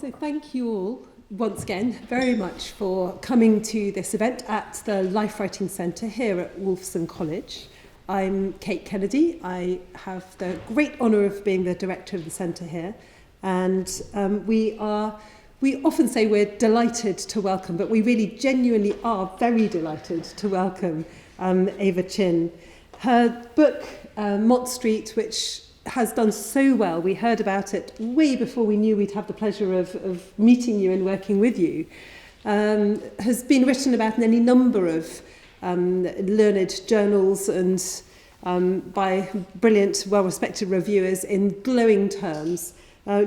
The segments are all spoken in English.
So thank you all once again very much for coming to this event at the Life Writing Centre here at Wolfson College. I'm Kate Kennedy. I have the great honour of being the director of the centre here, and we often say we're delighted to welcome, but we really genuinely are very delighted to welcome Ava Chin. Her book, Mott Street, which has done so well, we heard about it way before we knew we'd have the pleasure of meeting you and working with you, has been written about in any number of learned journals and by brilliant, well-respected reviewers in glowing terms.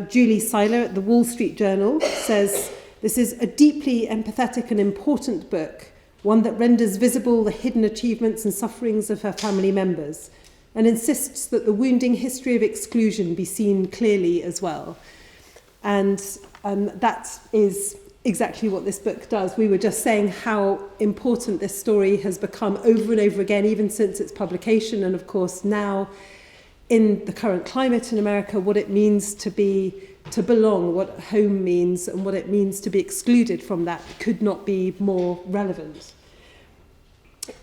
Julie Seiler at the Wall Street Journal says, "This is a deeply empathetic and important book, one that renders visible the hidden achievements and sufferings of her family members, and insists that the wounding history of exclusion be seen clearly as well." And that is exactly what this book does. We were just saying how important this story has become over and over again, even since its publication, and of course now in the current climate in America, what it means to belong, what home means, and what it means to be excluded from that could not be more relevant.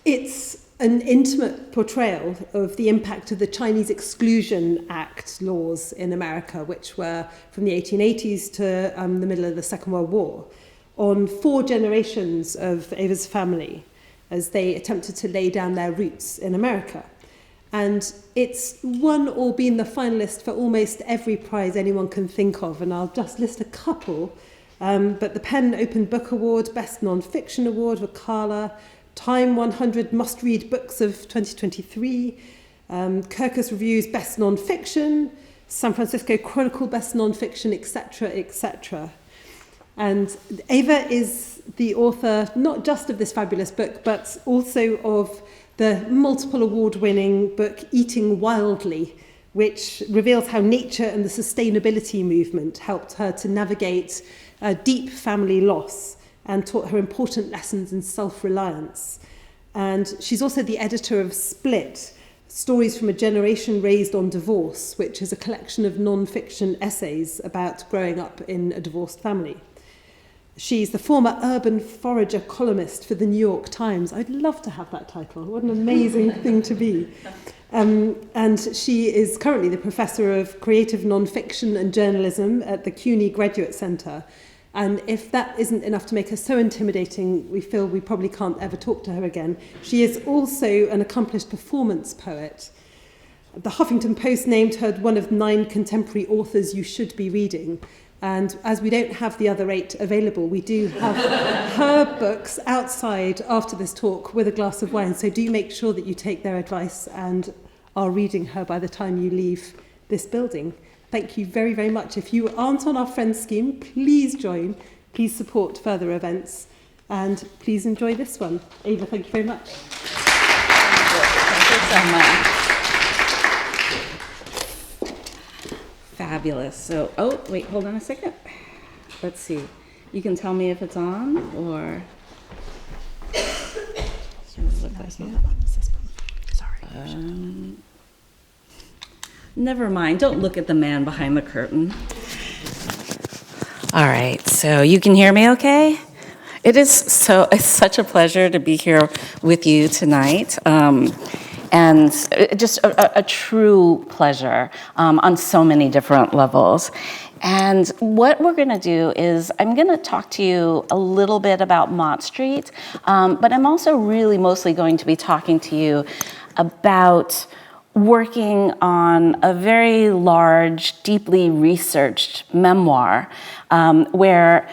It's an intimate portrayal of the impact of the Chinese Exclusion Act laws in America, which were from the 1880s to the middle of the Second World War, on 4 generations of Ava's family as they attempted to lay down their roots in America. And it's won or been the finalist for almost every prize anyone can think of, and I'll just list a couple. But the Penn Open Book Award, Best Non-Fiction Award for Carla, Time 100 Must-Read Books of 2023, Kirkus Review's Best Non-Fiction, San Francisco Chronicle Best Non-Fiction, etc., etc. And Ava is the author not just of this fabulous book, but also of the multiple award-winning book Eating Wildly, which reveals how nature and the sustainability movement helped her to navigate deep family loss and taught her important lessons in self-reliance. And she's also the editor of Split, Stories from a Generation Raised on Divorce, which is a collection of non-fiction essays about growing up in a divorced family. She's the former urban forager columnist for the New York Times. I'd love to have that title. What an amazing thing to be. And she is currently the professor of creative non-fiction and journalism at the CUNY Graduate Centre. And if that isn't enough to make her so intimidating, we feel we probably can't ever talk to her again. She is also an accomplished performance poet. The Huffington Post named her one of 9 contemporary authors you should be reading. And as we don't have the other 8 available, we do have her books outside after this talk with a glass of wine. So do make sure that you take their advice and are reading her by the time you leave this building. Thank you very, very much. If you aren't on our Friends scheme, please join. Please support further events. And please enjoy this one. Ava, thank you very much. Thank you so much. Fabulous. So, oh, wait, hold on a second. Let's see. You can tell me if it's on or... Sorry. Never mind. Don't look at the man behind the curtain. All right. So you can hear me okay? It's such a pleasure to be here with you tonight. And just a true pleasure on so many different levels. And what we're going to do is I'm going to talk to you a little bit about Mott Street, but I'm also really mostly going to be talking to you about working on a very large, deeply researched memoir where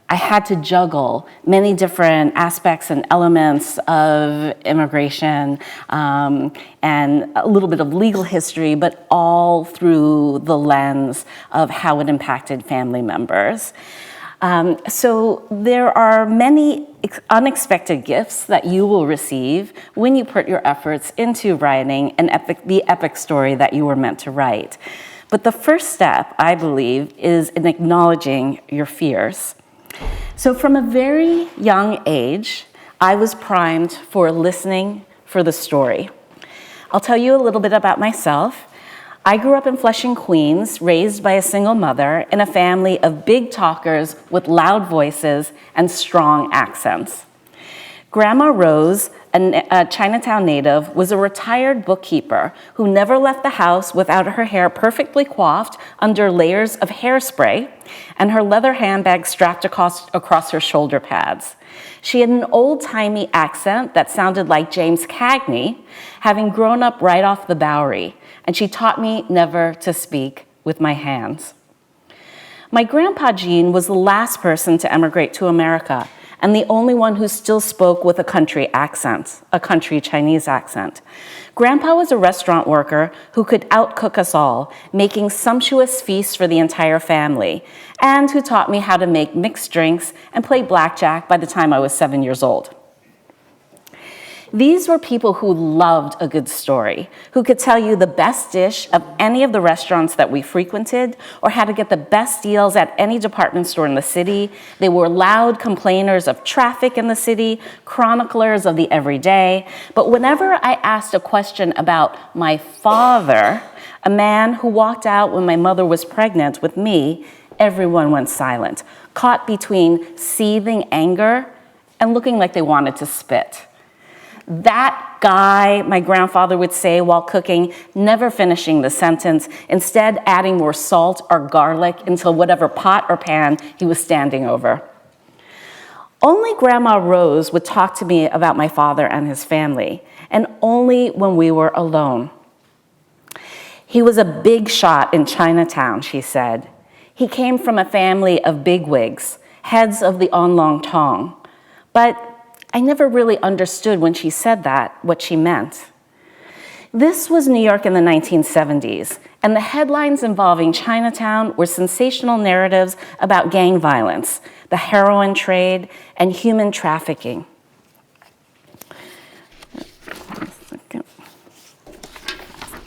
I had to juggle many different aspects and elements of immigration and a little bit of legal history, but all through the lens of how it impacted family members. So there are many unexpected gifts that you will receive when you put your efforts into writing the epic story that you were meant to write. But the first step, I believe, is in acknowledging your fears. So from a very young age, I was primed for listening for the story. I'll tell you a little bit about myself. I grew up in Flushing, Queens, raised by a single mother in a family of big talkers with loud voices and strong accents. Grandma Rose, a Chinatown native, was a retired bookkeeper who never left the house without her hair perfectly coiffed under layers of hairspray and her leather handbag strapped across her shoulder pads. She had an old-timey accent that sounded like James Cagney, having grown up right off the Bowery, and she taught me never to speak with my hands. My grandpa Jean was the last person to emigrate to America, and the only one who still spoke with a country accent, a country Chinese accent. Grandpa was a restaurant worker who could outcook us all, making sumptuous feasts for the entire family, and who taught me how to make mixed drinks and play blackjack by the time I was 7 years old. These were people who loved a good story, who could tell you the best dish of any of the restaurants that we frequented, or how to get the best deals at any department store in the city. They were loud complainers of traffic in the city, chroniclers of the everyday. But whenever I asked a question about my father, a man who walked out when my mother was pregnant with me, everyone went silent, caught between seething anger and looking like they wanted to spit. That guy, my grandfather would say while cooking, never finishing the sentence, instead adding more salt or garlic into whatever pot or pan he was standing over. Only Grandma Rose would talk to me about my father and his family, and only when we were alone. He was a big shot in Chinatown, she said. He came from a family of bigwigs, heads of the Oolong Tong, but I never really understood when she said that, what she meant. This was New York in the 1970s, and the headlines involving Chinatown were sensational narratives about gang violence, the heroin trade, and human trafficking.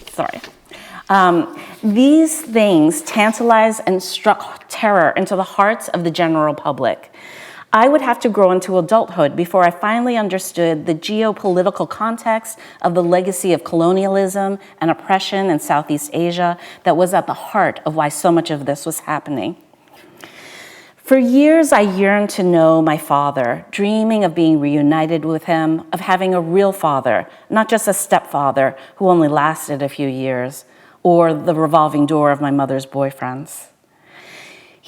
Sorry. These things tantalized and struck terror into the hearts of the general public. I would have to grow into adulthood before I finally understood the geopolitical context of the legacy of colonialism and oppression in Southeast Asia that was at the heart of why so much of this was happening. For years, I yearned to know my father, dreaming of being reunited with him, of having a real father, not just a stepfather who only lasted a few years, or the revolving door of my mother's boyfriends.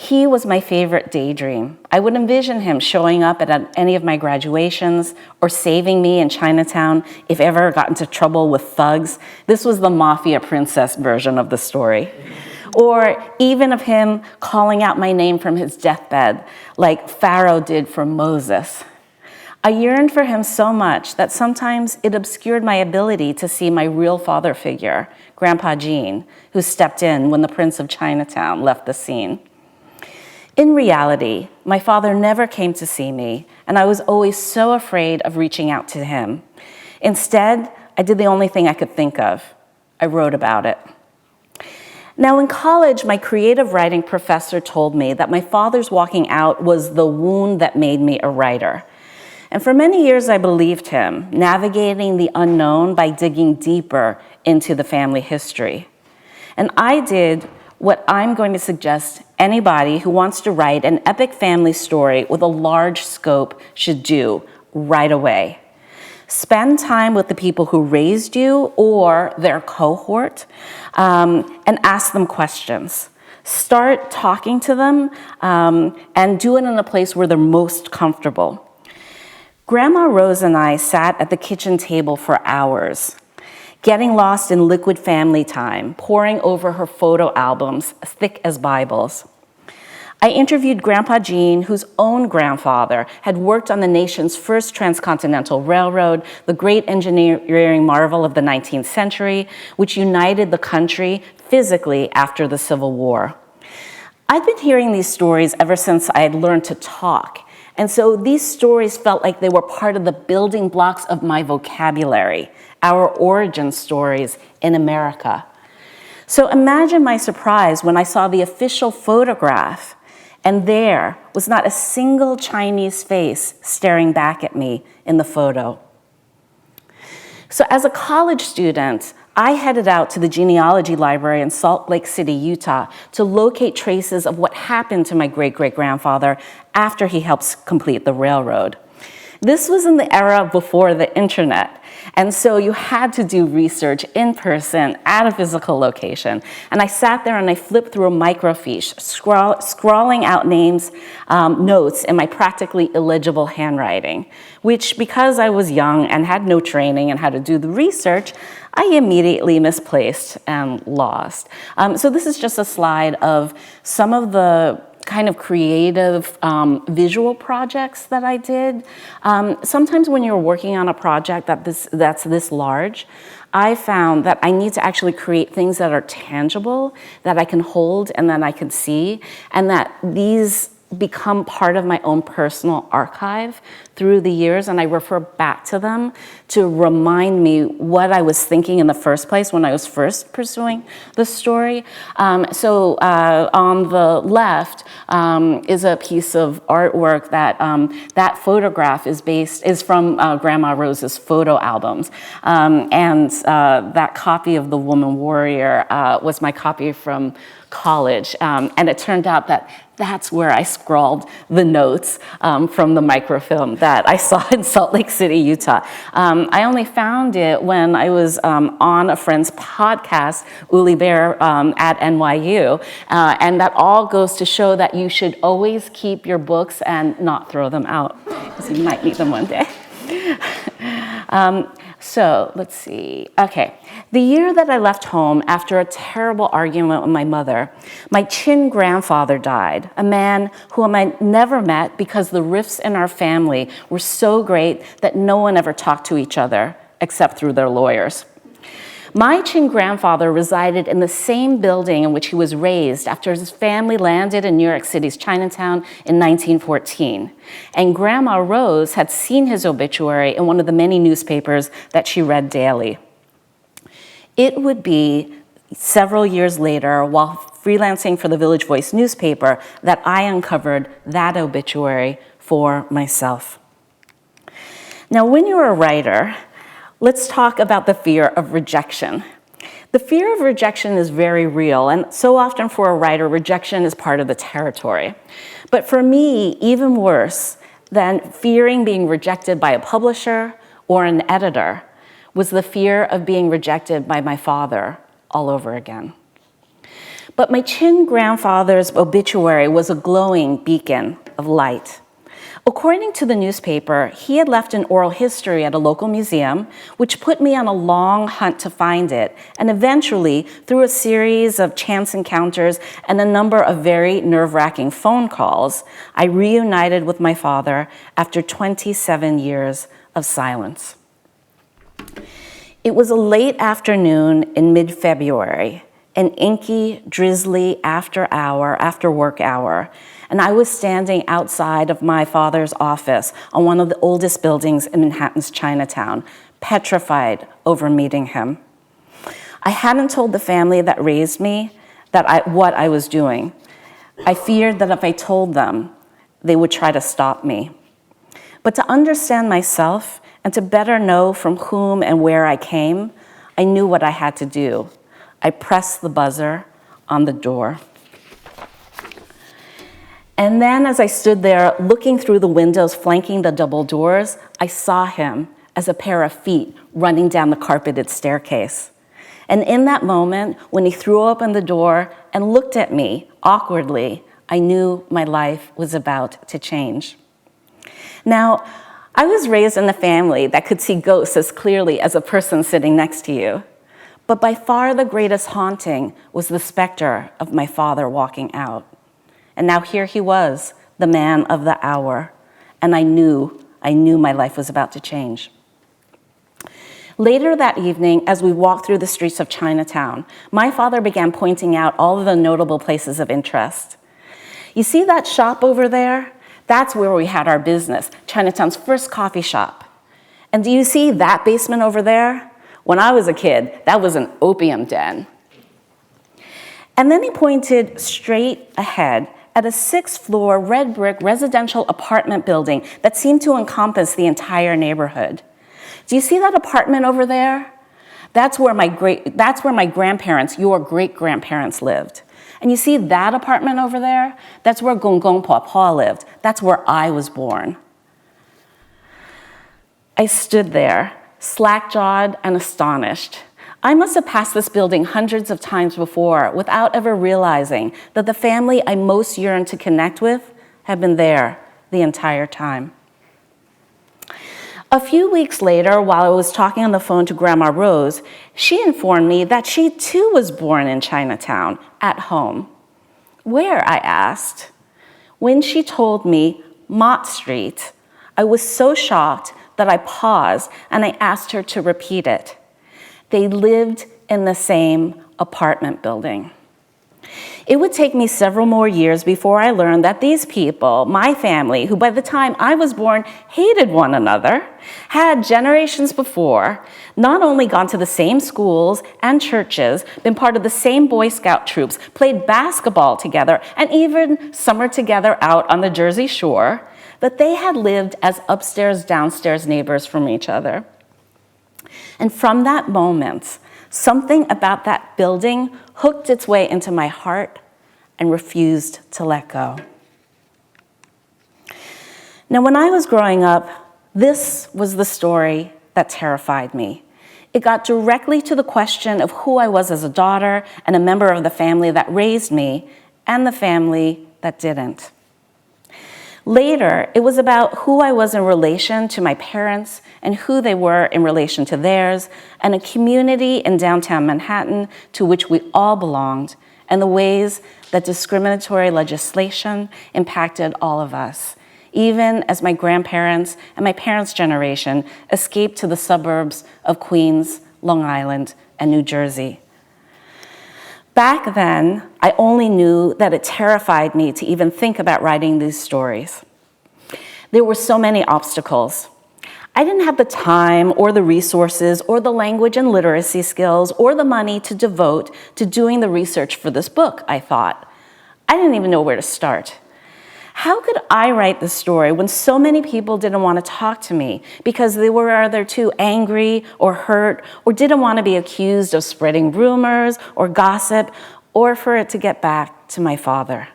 He was my favorite daydream. I would envision him showing up at any of my graduations or saving me in Chinatown if I ever got into trouble with thugs. This was the mafia princess version of the story. Or even of him calling out my name from his deathbed, like Pharaoh did for Moses. I yearned for him so much that sometimes it obscured my ability to see my real father figure, Grandpa Jean, who stepped in when the Prince of Chinatown left the scene. In reality, my father never came to see me, and I was always so afraid of reaching out to him. Instead, I did the only thing I could think of. I wrote about it. Now, in college, my creative writing professor told me that my father's walking out was the wound that made me a writer. And for many years, I believed him, navigating the unknown by digging deeper into the family history. And I did what I'm going to suggest anybody who wants to write an epic family story with a large scope should do right away. Spend time with the people who raised you or their cohort, and ask them questions. Start talking to them, and do it in a place where they're most comfortable. Grandma Rose and I sat at the kitchen table for hours, getting lost in liquid family time, poring over her photo albums thick as Bibles. I interviewed Grandpa Jean, whose own grandfather had worked on the nation's first transcontinental railroad, the great engineering marvel of the 19th century, which united the country physically after the Civil War. I'd been hearing these stories ever since I had learned to talk, and so these stories felt like they were part of the building blocks of my vocabulary, our origin stories in America. So imagine my surprise when I saw the official photograph, and there was not a single Chinese face staring back at me in the photo. So as a college student, I headed out to the genealogy library in Salt Lake City, Utah, to locate traces of what happened to my great-great-grandfather after he helped complete the railroad. This was in the era before the internet, and so you had to do research in person at a physical location. And I sat there and I flipped through a microfiche, scrawling out names, notes in my practically illegible handwriting, which, because I was young and had no training and had to do the research, I immediately misplaced and lost. So this is just a slide of some of the kind of creative visual projects that I did. Sometimes when you're working on a project that's this large, I found that I need to actually create things that are tangible, that I can hold and that I can see, and that these become part of my own personal archive through the years, and I refer back to them to remind me what I was thinking in the first place when I was first pursuing the story. So on the left is a piece of artwork that that photograph is from Grandma Rose's photo albums, and that copy of The Woman Warrior was my copy from college, and it turned out that that's where I scrawled the notes from the microfilm that I saw in Salt Lake City, Utah. I only found it when I was on a friend's podcast, Uli Bear, at NYU, and that all goes to show that you should always keep your books and not throw them out, because you might need them one day. So let's see. Okay, the year that I left home after a terrible argument with my mother, my Chin grandfather died, a man whom I never met because the rifts in our family were so great that no one ever talked to each other except through their lawyers. My Chin grandfather resided in the same building in which he was raised after his family landed in New York City's Chinatown in 1914. And Grandma Rose had seen his obituary in one of the many newspapers that she read daily. It would be several years later, while freelancing for the Village Voice newspaper, that I uncovered that obituary for myself. Now, when you're a writer, let's talk about the fear of rejection. The fear of rejection is very real, and so often for a writer, rejection is part of the territory. But for me, even worse than fearing being rejected by a publisher or an editor was the fear of being rejected by my father all over again. But my Chin grandfather's obituary was a glowing beacon of light. According to the newspaper, he had left an oral history at a local museum, which put me on a long hunt to find it, and eventually, through a series of chance encounters and a number of very nerve-wracking phone calls, I reunited with my father after 27 years of silence. It was a late afternoon in mid-February, an inky, drizzly after work hour, and I was standing outside of my father's office on one of the oldest buildings in Manhattan's Chinatown, petrified over meeting him. I hadn't told the family that raised me what I was doing. I feared that if I told them, they would try to stop me. But to understand myself and to better know from whom and where I came, I knew what I had to do. I pressed the buzzer on the door. And then as I stood there looking through the windows flanking the double doors, I saw him as a pair of feet running down the carpeted staircase. And in that moment, when he threw open the door and looked at me awkwardly, I knew my life was about to change. Now, I was raised in a family that could see ghosts as clearly as a person sitting next to you. But by far the greatest haunting was the specter of my father walking out. And now here he was, the man of the hour, and I knew my life was about to change. Later that evening, as we walked through the streets of Chinatown, my father began pointing out all of the notable places of interest. You see that shop over there? That's where we had our business, Chinatown's first coffee shop. And do you see that basement over there? When I was a kid, that was an opium den. And then he pointed straight ahead at a 6th-floor red brick residential apartment building that seemed to encompass the entire neighborhood. Do you see that apartment over there? That's where my grandparents, your great-grandparents lived. And you see that apartment over there? That's where Gong Gong Pa Pa lived. That's where I was born. I stood there, slack-jawed and astonished. I must have passed this building hundreds of times before without ever realizing that the family I most yearned to connect with had been there the entire time. A few weeks later, while I was talking on the phone to Grandma Rose, she informed me that she too was born in Chinatown, at home. Where, I asked. When she told me Mott Street, I was so shocked that I paused and I asked her to repeat it. They lived in the same apartment building. It would take me several more years before I learned that these people, my family, who by the time I was born hated one another, had generations before not only gone to the same schools and churches, been part of the same Boy Scout troops, played basketball together, and even summered together out on the Jersey Shore, but they had lived as upstairs, downstairs neighbors from each other. And from that moment, something about that building hooked its way into my heart and refused to let go. Now, when I was growing up, this was the story that terrified me. It got directly to the question of who I was as a daughter and a member of the family that raised me and the family that didn't. Later, it was about who I was in relation to my parents and who they were in relation to theirs, and a community in downtown Manhattan to which we all belonged, and the ways that discriminatory legislation impacted all of us, even as my grandparents and my parents' generation escaped to the suburbs of Queens, Long Island, and New Jersey. Back then, I only knew that it terrified me to even think about writing these stories. There were so many obstacles. I didn't have the time or the resources or the language and literacy skills or the money to devote to doing the research for this book, I thought. I didn't even know where to start. How could I write this story when so many people didn't want to talk to me because they were either too angry or hurt or didn't want to be accused of spreading rumors or gossip, or for it to get back to my father?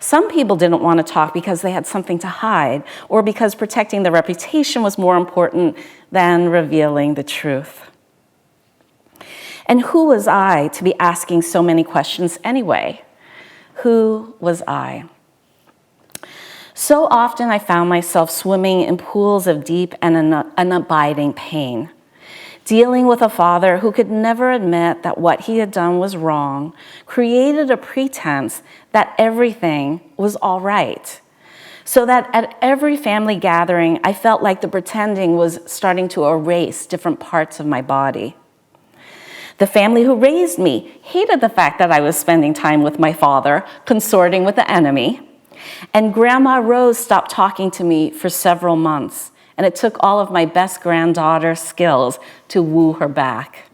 Some people didn't want to talk because they had something to hide or because protecting their reputation was more important than revealing the truth. And who was I to be asking so many questions anyway? Who was I? So often I found myself swimming in pools of deep and unabiding pain, dealing with a father who could never admit that what he had done was wrong, created a pretense that everything was all right, so that at every family gathering, I felt like the pretending was starting to erase different parts of my body. The family who raised me hated the fact that I was spending time with my father, consorting with the enemy. And Grandma Rose stopped talking to me for several months, and it took all of my best granddaughter skills to woo her back.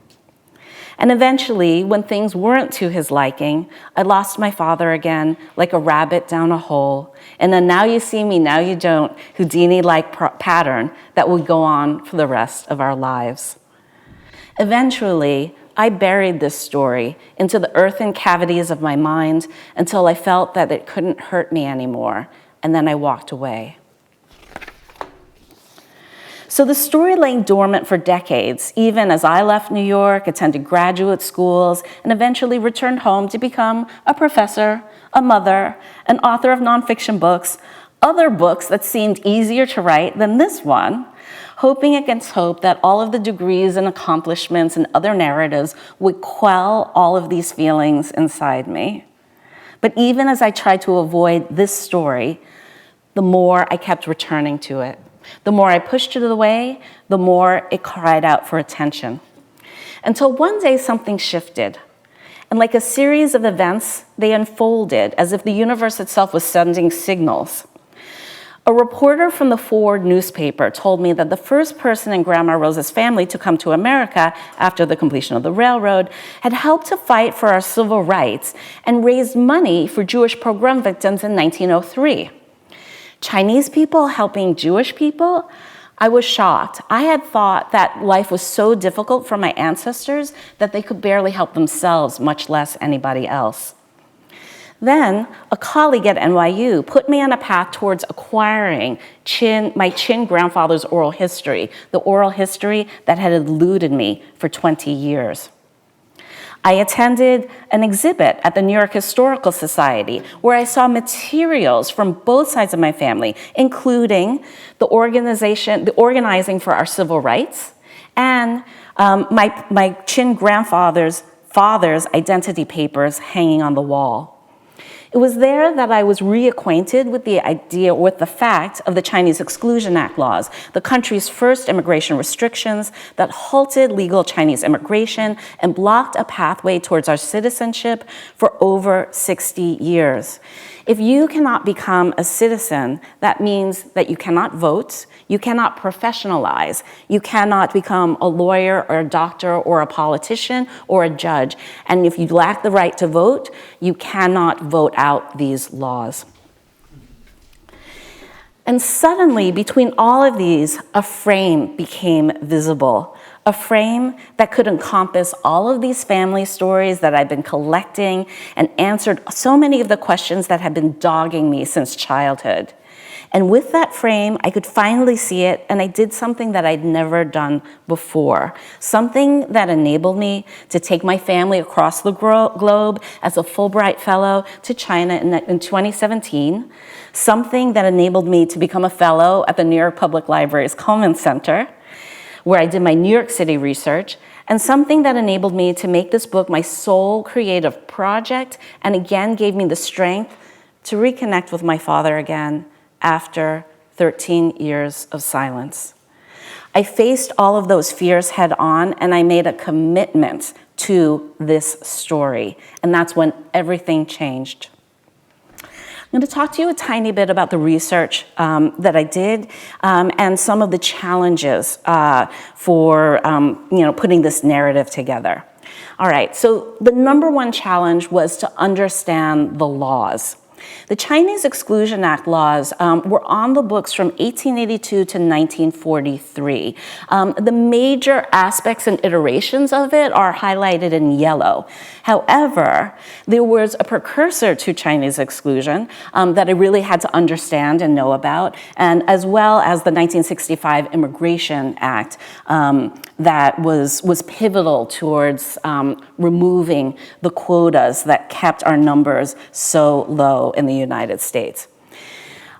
And eventually, when things weren't to his liking, I lost my father again, like a rabbit down a hole, in a now you see me, now you don't, Houdini-like pattern that would go on for the rest of our lives. Eventually, I buried this story into the earthen cavities of my mind until I felt that it couldn't hurt me anymore, and then I walked away. So the story lay dormant for decades, even as I left New York, attended graduate schools, and eventually returned home to become a professor, a mother, an author of nonfiction books, other books that seemed easier to write than this one, hoping against hope that all of the degrees and accomplishments and other narratives would quell all of these feelings inside me. But even as I tried to avoid this story, the more I kept returning to it. The more I pushed it away, the more it cried out for attention. Until one day something shifted. And like a series of events, they unfolded as if the universe itself was sending signals. A reporter from the Ford newspaper told me that the first person in Grandma Rose's family to come to America after the completion of the railroad had helped to fight for our civil rights and raised money for Jewish pogrom victims in 1903. Chinese people helping Jewish people? I was shocked. I had thought that life was so difficult for my ancestors that they could barely help themselves, much less anybody else. Then, a colleague at NYU put me on a path towards acquiring my Chin grandfather's oral history, the oral history that had eluded me for 20 years. I attended an exhibit at the New York Historical Society where I saw materials from both sides of my family, including the organizing for our civil rights, and my Chin grandfather's father's identity papers hanging on the wall. It was there that I was reacquainted with the fact of the Chinese Exclusion Act laws, the country's first immigration restrictions that halted legal Chinese immigration and blocked a pathway towards our citizenship for over 60 years. If you cannot become a citizen, that means that you cannot vote, you cannot professionalize, you cannot become a lawyer or a doctor or a politician or a judge. And if you lack the right to vote, you cannot vote out these laws. And suddenly, between all of these, a frame became visible. A frame that could encompass all of these family stories that I've been collecting and answered so many of the questions that have been dogging me since childhood. And with that frame, I could finally see it, and I did something that I'd never done before, something that enabled me to take my family across the globe as a Fulbright Fellow to China in 2017, something that enabled me to become a fellow at the New York Public Library's Cullman Center, where I did my New York City research, and something that enabled me to make this book my sole creative project, and again gave me the strength to reconnect with my father again after 13 years of silence. I faced all of those fears head on, and I made a commitment to this story, and that's when everything changed. I'm going to talk to you a tiny bit about the research that I did and some of the challenges for putting this narrative together. All right, so the number one challenge was to understand the laws. The Chinese Exclusion Act laws were on the books from 1882 to 1943. The major aspects and iterations of it are highlighted in yellow. However, there was a precursor to Chinese exclusion that I really had to understand and know about, and as well as the 1965 Immigration Act that was pivotal towards removing the quotas that kept our numbers so low in the United States.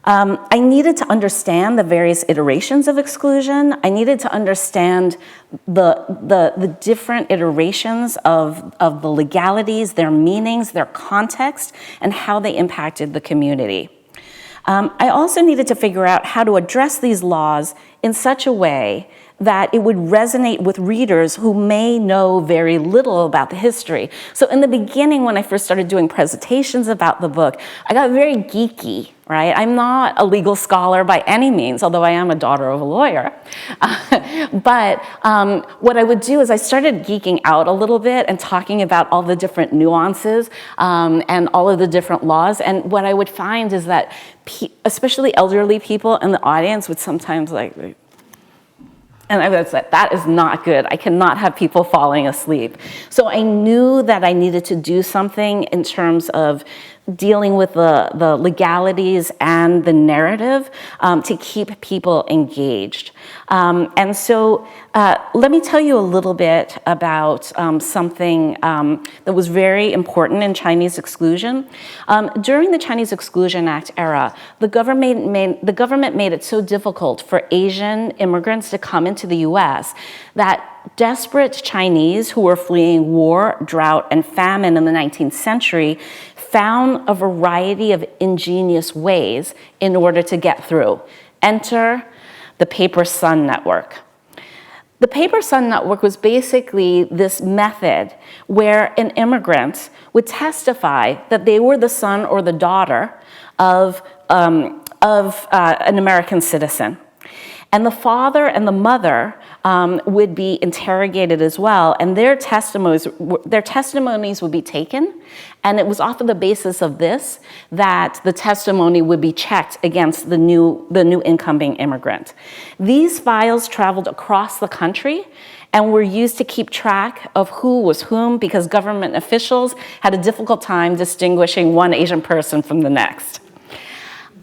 I needed to understand the various iterations of exclusion. I needed to understand the different iterations of the legalities, their meanings, their context, and how they impacted the community. I also needed to figure out how to address these laws in such a way that it would resonate with readers who may know very little about the history. So in the beginning, when I first started doing presentations about the book, I got very geeky, right? I'm not a legal scholar by any means, although I am a daughter of a lawyer. But what I would do is I started geeking out a little bit and talking about all the different nuances and all of the different laws. And what I would find is that especially elderly people in the audience would sometimes and I was like, that is not good. I cannot have people falling asleep. So I knew that I needed to do something in terms of dealing with the legalities and the narrative to keep people engaged. And so let me tell you a little bit about something that was very important in Chinese exclusion. During the Chinese Exclusion Act era, the government made it so difficult for Asian immigrants to come into the US that desperate Chinese who were fleeing war, drought, and famine in the 19th century found a variety of ingenious ways in order to get through. Enter the Paper Sun Network. The Paper Sun Network was basically this method where an immigrant would testify that they were the son or the daughter of an American citizen. And the father and the mother would be interrogated as well, and their testimonies would be taken, and it was off of the basis of this that the testimony would be checked against the new incoming immigrant. These files traveled across the country and were used to keep track of who was whom, because government officials had a difficult time distinguishing one Asian person from the next.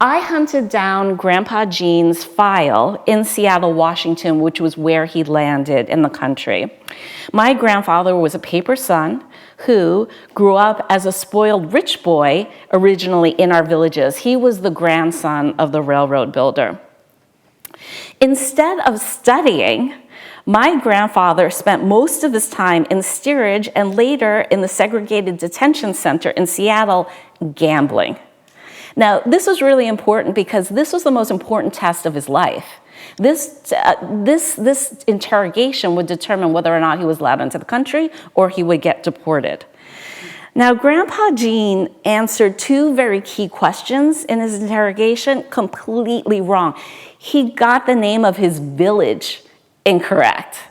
I hunted down Grandpa Jean's file in Seattle, Washington, which was where he landed in the country. My grandfather was a paper son who grew up as a spoiled rich boy originally in our villages. He was the grandson of the railroad builder. Instead of studying, my grandfather spent most of his time in steerage and later in the segregated detention center in Seattle gambling. Now, this was really important because this was the most important test of his life. This interrogation would determine whether or not he was allowed into the country or he would get deported. Now, Grandpa Jean answered two very key questions in his interrogation completely wrong. He got the name of his village incorrect.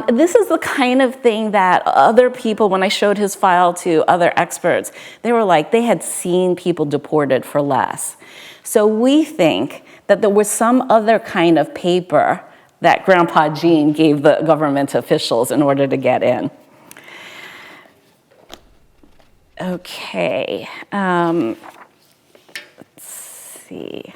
This is the kind of thing that other people, when I showed his file to other experts, they were like, they had seen people deported for less. So we think that there was some other kind of paper that Grandpa Jean gave the government officials in order to get in. Okay, let's see.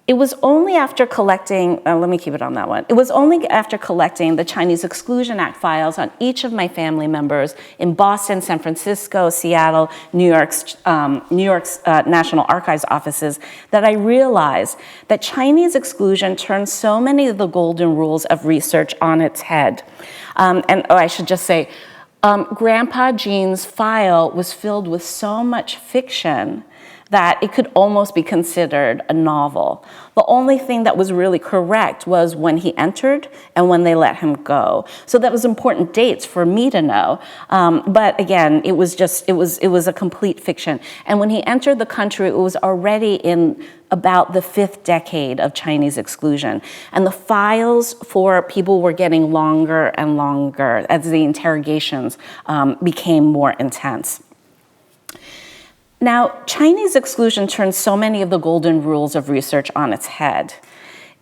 It was only after collecting, let me keep it on that one. It was only after collecting the Chinese Exclusion Act files on each of my family members in Boston, San Francisco, Seattle, New York's National Archives offices that I realized that Chinese exclusion turned so many of the golden rules of research on its head. I should just say, Grandpa Jean's file was filled with so much fiction that it could almost be considered a novel. The only thing that was really correct was when he entered and when they let him go. So that was important dates for me to know. But again, it was a complete fiction. And when he entered the country, it was already in about the 5th decade of Chinese exclusion. And the files for people were getting longer and longer as the interrogations became more intense. Now, Chinese exclusion turns so many of the golden rules of research on its head.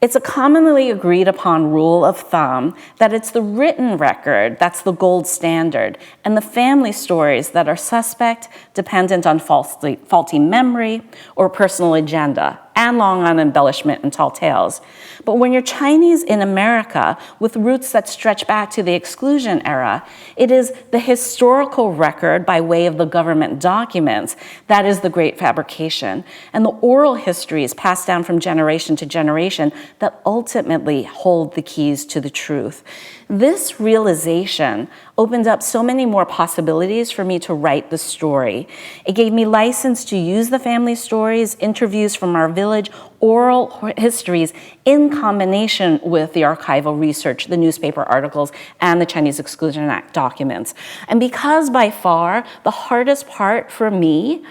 It's a commonly agreed upon rule of thumb that it's the written record that's the gold standard, and the family stories that are suspect, dependent on faulty memory or personal agenda, and long on embellishment and tall tales. But when you're Chinese in America with roots that stretch back to the exclusion era, it is the historical record by way of the government documents that is the great fabrication, and the oral histories passed down from generation to generation that ultimately hold the keys to the truth. This realization opened up so many more possibilities for me to write the story. It gave me license to use the family stories, interviews from our village, oral histories in combination with the archival research, the newspaper articles, and the Chinese Exclusion Act documents. And because by far the hardest part for me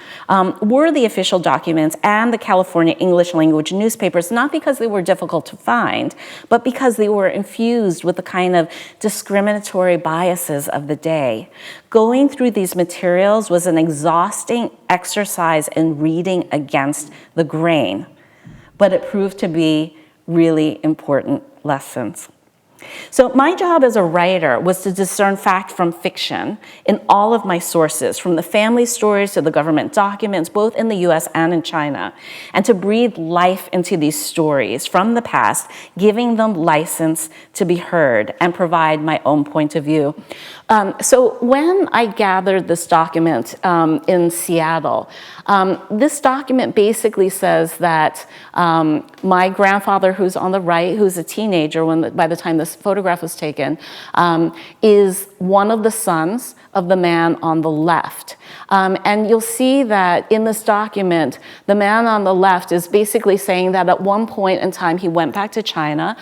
were the official documents and the California English language newspapers, not because they were difficult to find, but because they were infused with the kind of discriminatory biases of the day. Going through these materials was an exhausting exercise in reading against the grain, but it proved to be really important lessons. So my job as a writer was to discern fact from fiction in all of my sources, from the family stories to the government documents, both in the US and in China, and to breathe life into these stories from the past, giving them license to be heard and provide my own point of view. So when I gathered this document in Seattle, this document basically says that my grandfather, who's on the right, who's a teenager by the time this photograph was taken, is one of the sons of the man on the left. And you'll see that in this document, the man on the left is basically saying that at one point in time he went back to China.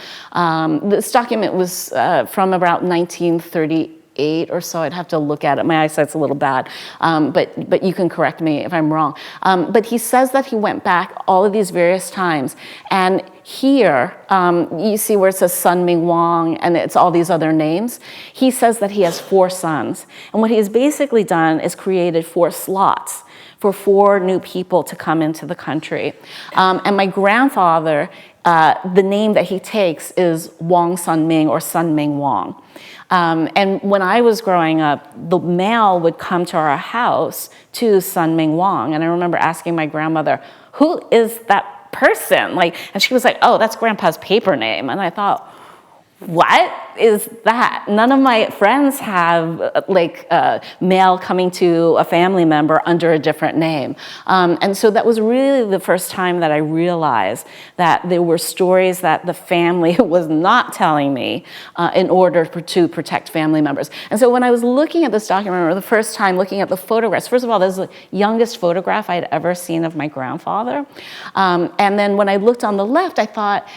This document was from about 1938 8 or so. I'd have to look at it. My eyesight's a little bad, but you can correct me if I'm wrong. But he says that he went back all of these various times, and here, you see where it says Sun Ming Wang, and it's all these other names. He says that he has 4 sons, and what he has basically done is created 4 slots for 4 new people to come into the country. And my grandfather, the name that he takes is Wang Sun Ming or Sun Ming Wang. And when I was growing up, the mail would come to our house to Sun Ming Wang. And I remember asking my grandmother, who is that person? And she was like, oh, that's Grandpa's paper name. And I thought, what is that? None of my friends have mail coming to a family member under a different name. And so that was really the first time that I realized that there were stories that the family was not telling me in order to protect family members. And so when I was looking at this document, or the first time looking at the photographs, first of all, this is the youngest photograph I'd ever seen of my grandfather. And then when I looked on the left, I thought,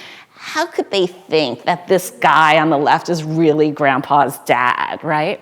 how could they think that this guy on the left is really Grandpa's dad, right?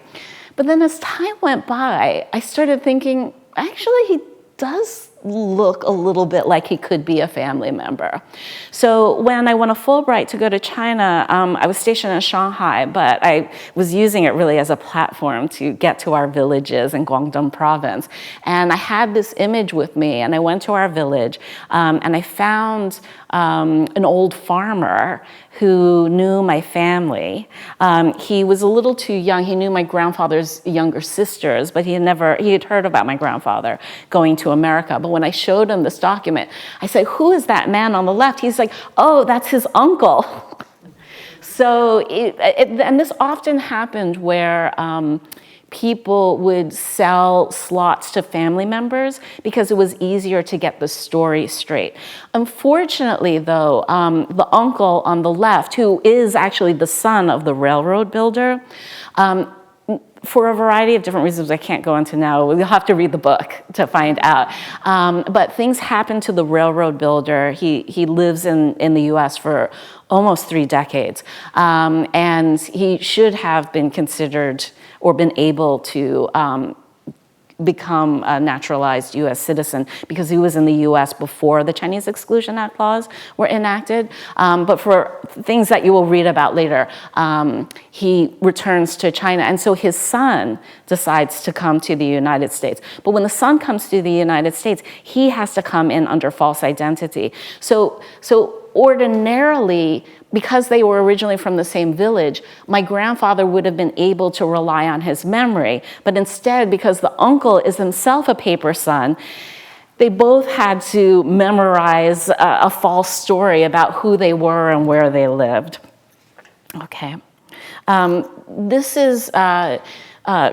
But then as time went by, I started thinking, actually, he does look a little bit like he could be a family member. So when I won a Fulbright to go to China, I was stationed in Shanghai, but I was using it really as a platform to get to our villages in Guangdong province. And I had this image with me, and I went to our village, and I found an old farmer who knew my family. He was a little too young. He knew my grandfather's younger sisters, but he had heard about my grandfather going to America. But when I showed him this document, I said, who is that man on the left? He's like, oh, that's his uncle. So, and this often happened where people would sell slots to family members because it was easier to get the story straight. Unfortunately, though, the uncle on the left, who is actually the son of the railroad builder, for a variety of different reasons I can't go into now, you'll have to read the book to find out. But things happened to the railroad builder. He lives in the US for almost 3 decades. And he should have been considered or been able to become a naturalized US citizen because he was in the US before the Chinese Exclusion Act laws were enacted. But for things that you will read about later, he returns to China. And so his son decides to come to the United States. But when the son comes to the United States, he has to come in under false identity. So ordinarily, because they were originally from the same village, my grandfather would have been able to rely on his memory. But instead, because the uncle is himself a paper son, they both had to memorize a false story about who they were and where they lived. Okay. This is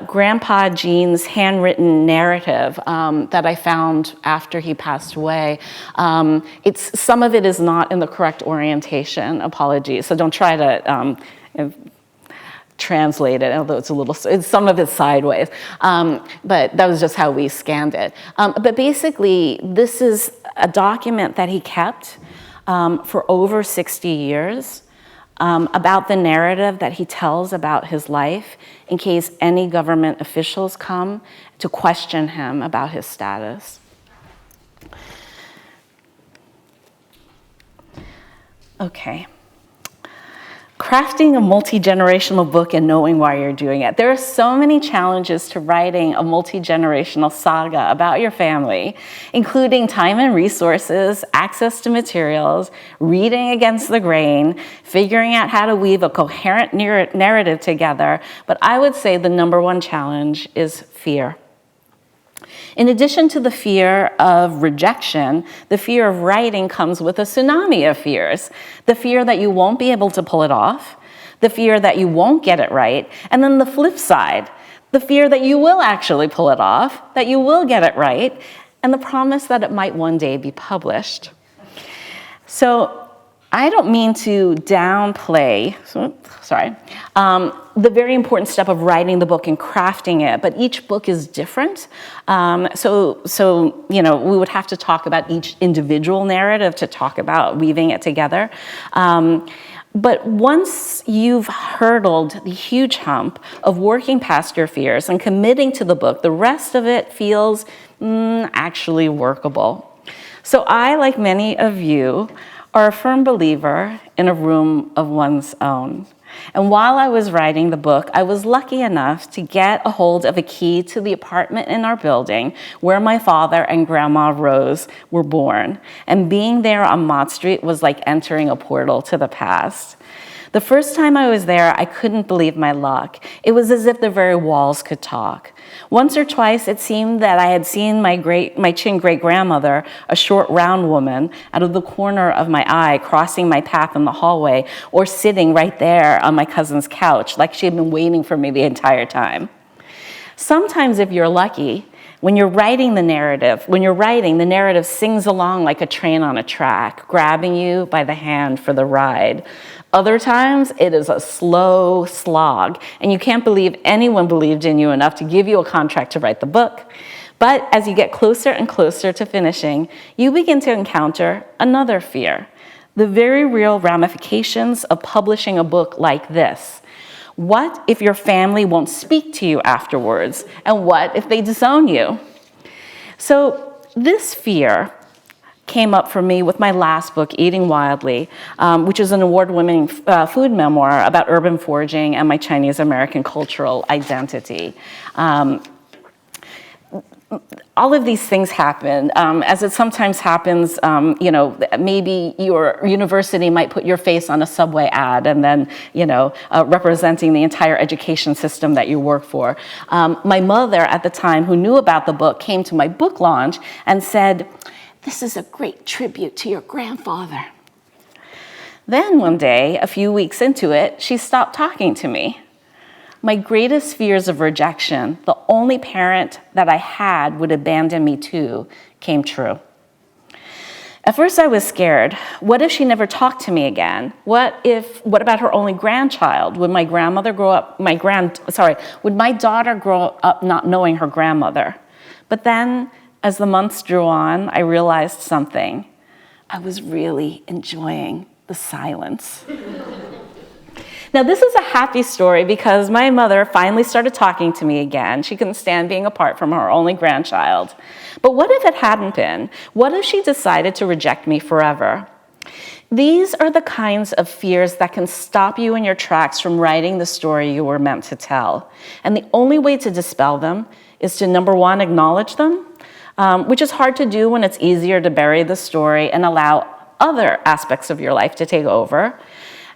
Grandpa Gene's handwritten narrative that I found after he passed away. Some of it is not in the correct orientation, apologies, so don't try to translate it, although some of it's sideways, but that was just how we scanned it. But basically, this is a document that he kept for over 60 years. About the narrative that he tells about his life in case any government officials come to question him about his status. Okay. Crafting a multi-generational book and knowing why you're doing it. There are so many challenges to writing a multi-generational saga about your family, including time and resources, access to materials, reading against the grain, figuring out how to weave a coherent narrative together. But I would say the number one challenge is fear. In addition to the fear of rejection, the fear of writing comes with a tsunami of fears. The fear that you won't be able to pull it off, the fear that you won't get it right, and then the flip side, the fear that you will actually pull it off, that you will get it right, and the promise that it might one day be published. So I don't mean to downplay, the very important step of writing the book and crafting it, but each book is different. So we would have to talk about each individual narrative to talk about weaving it together. But once you've hurdled the huge hump of working past your fears and committing to the book, the rest of it feels actually workable. So I, like many of you, are a firm believer in a room of one's own. And while I was writing the book, I was lucky enough to get a hold of a key to the apartment in our building where my father and Grandma Rose were born. And being there on Mott Street was like entering a portal to the past. The first time I was there, I couldn't believe my luck. It was as if the very walls could talk. Once or twice, it seemed that I had seen my Chin great-grandmother, a short, round woman, out of the corner of my eye, crossing my path in the hallway, or sitting right there on my cousin's couch, like she had been waiting for me the entire time. Sometimes, if you're lucky, when you're writing, the narrative sings along like a train on a track, grabbing you by the hand for the ride. Other times, it is a slow slog, and you can't believe anyone believed in you enough to give you a contract to write the book. But as you get closer and closer to finishing, you begin to encounter another fear, the very real ramifications of publishing a book like this. What if your family won't speak to you afterwards? And what if they disown you? So this fear came up for me with my last book, Eating Wildly, which is an award-winning food memoir about urban foraging and my Chinese American cultural identity. All of these things happen, as it sometimes happens, maybe your university might put your face on a subway ad and then, representing the entire education system that you work for. My mother at the time, who knew about the book, came to my book launch and said, "This is a great tribute to your grandfather." Then one day, a few weeks into it, she stopped talking to me. My greatest fears of rejection, the only parent that I had would abandon me to, came true. At first I was scared. What if she never talked to me again? What about her only grandchild? Would my daughter grow up not knowing her grandmother? But then, as the months drew on, I realized something. I was really enjoying the silence. Now, this is a happy story because my mother finally started talking to me again. She couldn't stand being apart from her only grandchild. But what if it hadn't been? What if she decided to reject me forever? These are the kinds of fears that can stop you in your tracks from writing the story you were meant to tell. And the only way to dispel them is to, number one, acknowledge them, which is hard to do when it's easier to bury the story and allow other aspects of your life to take over.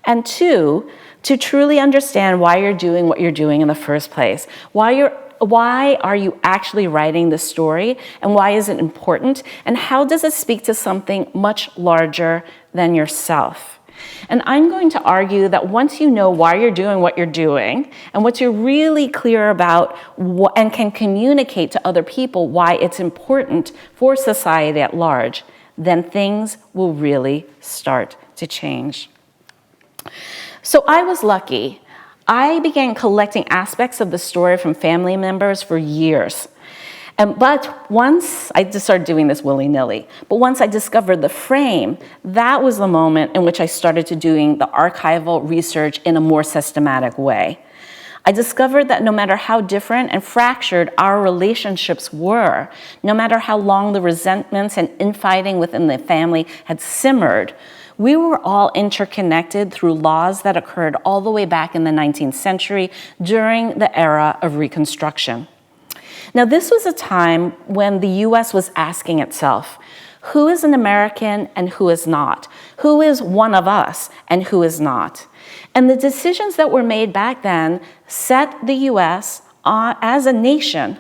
And two, to truly understand why you're doing what you're doing in the first place. Why are you actually writing this story, and why is it important, and how does it speak to something much larger than yourself? And I'm going to argue that once you know why you're doing what you're doing, and once you're really clear about and can communicate to other people why it's important for society at large, then things will really start to change. So I was lucky. I began collecting aspects of the story from family members for years. But once I just started doing this willy-nilly, but once I discovered the frame, that was the moment in which I started to doing the archival research in a more systematic way. I discovered that no matter how different and fractured our relationships were, no matter how long the resentments and infighting within the family had simmered, we were all interconnected through laws that occurred all the way back in the 19th century during the era of Reconstruction. Now, this was a time when the US was asking itself, who is an American and who is not? Who is one of us and who is not? And the decisions that were made back then set the US as a nation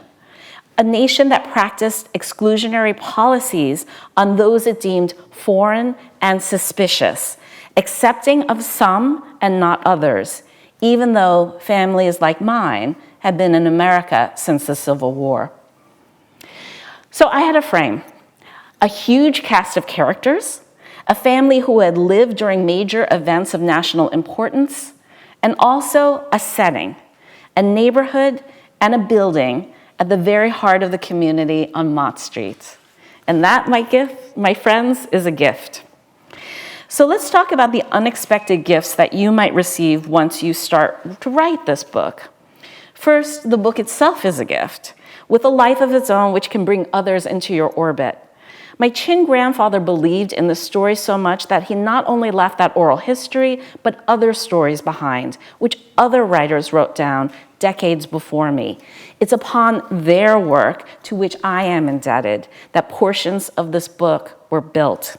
that practiced exclusionary policies on those it deemed foreign and suspicious, accepting of some and not others, even though families like mine had been in America since the Civil War. So I had a frame, a huge cast of characters, a family who had lived during major events of national importance, and also a setting, a neighborhood and a building at the very heart of the community on Mott Street. And that, my friends, is a gift. So let's talk about the unexpected gifts that you might receive once you start to write this book. First, the book itself is a gift, with a life of its own which can bring others into your orbit. My Chin grandfather believed in the story so much that he not only left that oral history, but other stories behind, which other writers wrote down decades before me. It's upon their work, to which I am indebted, that portions of this book were built.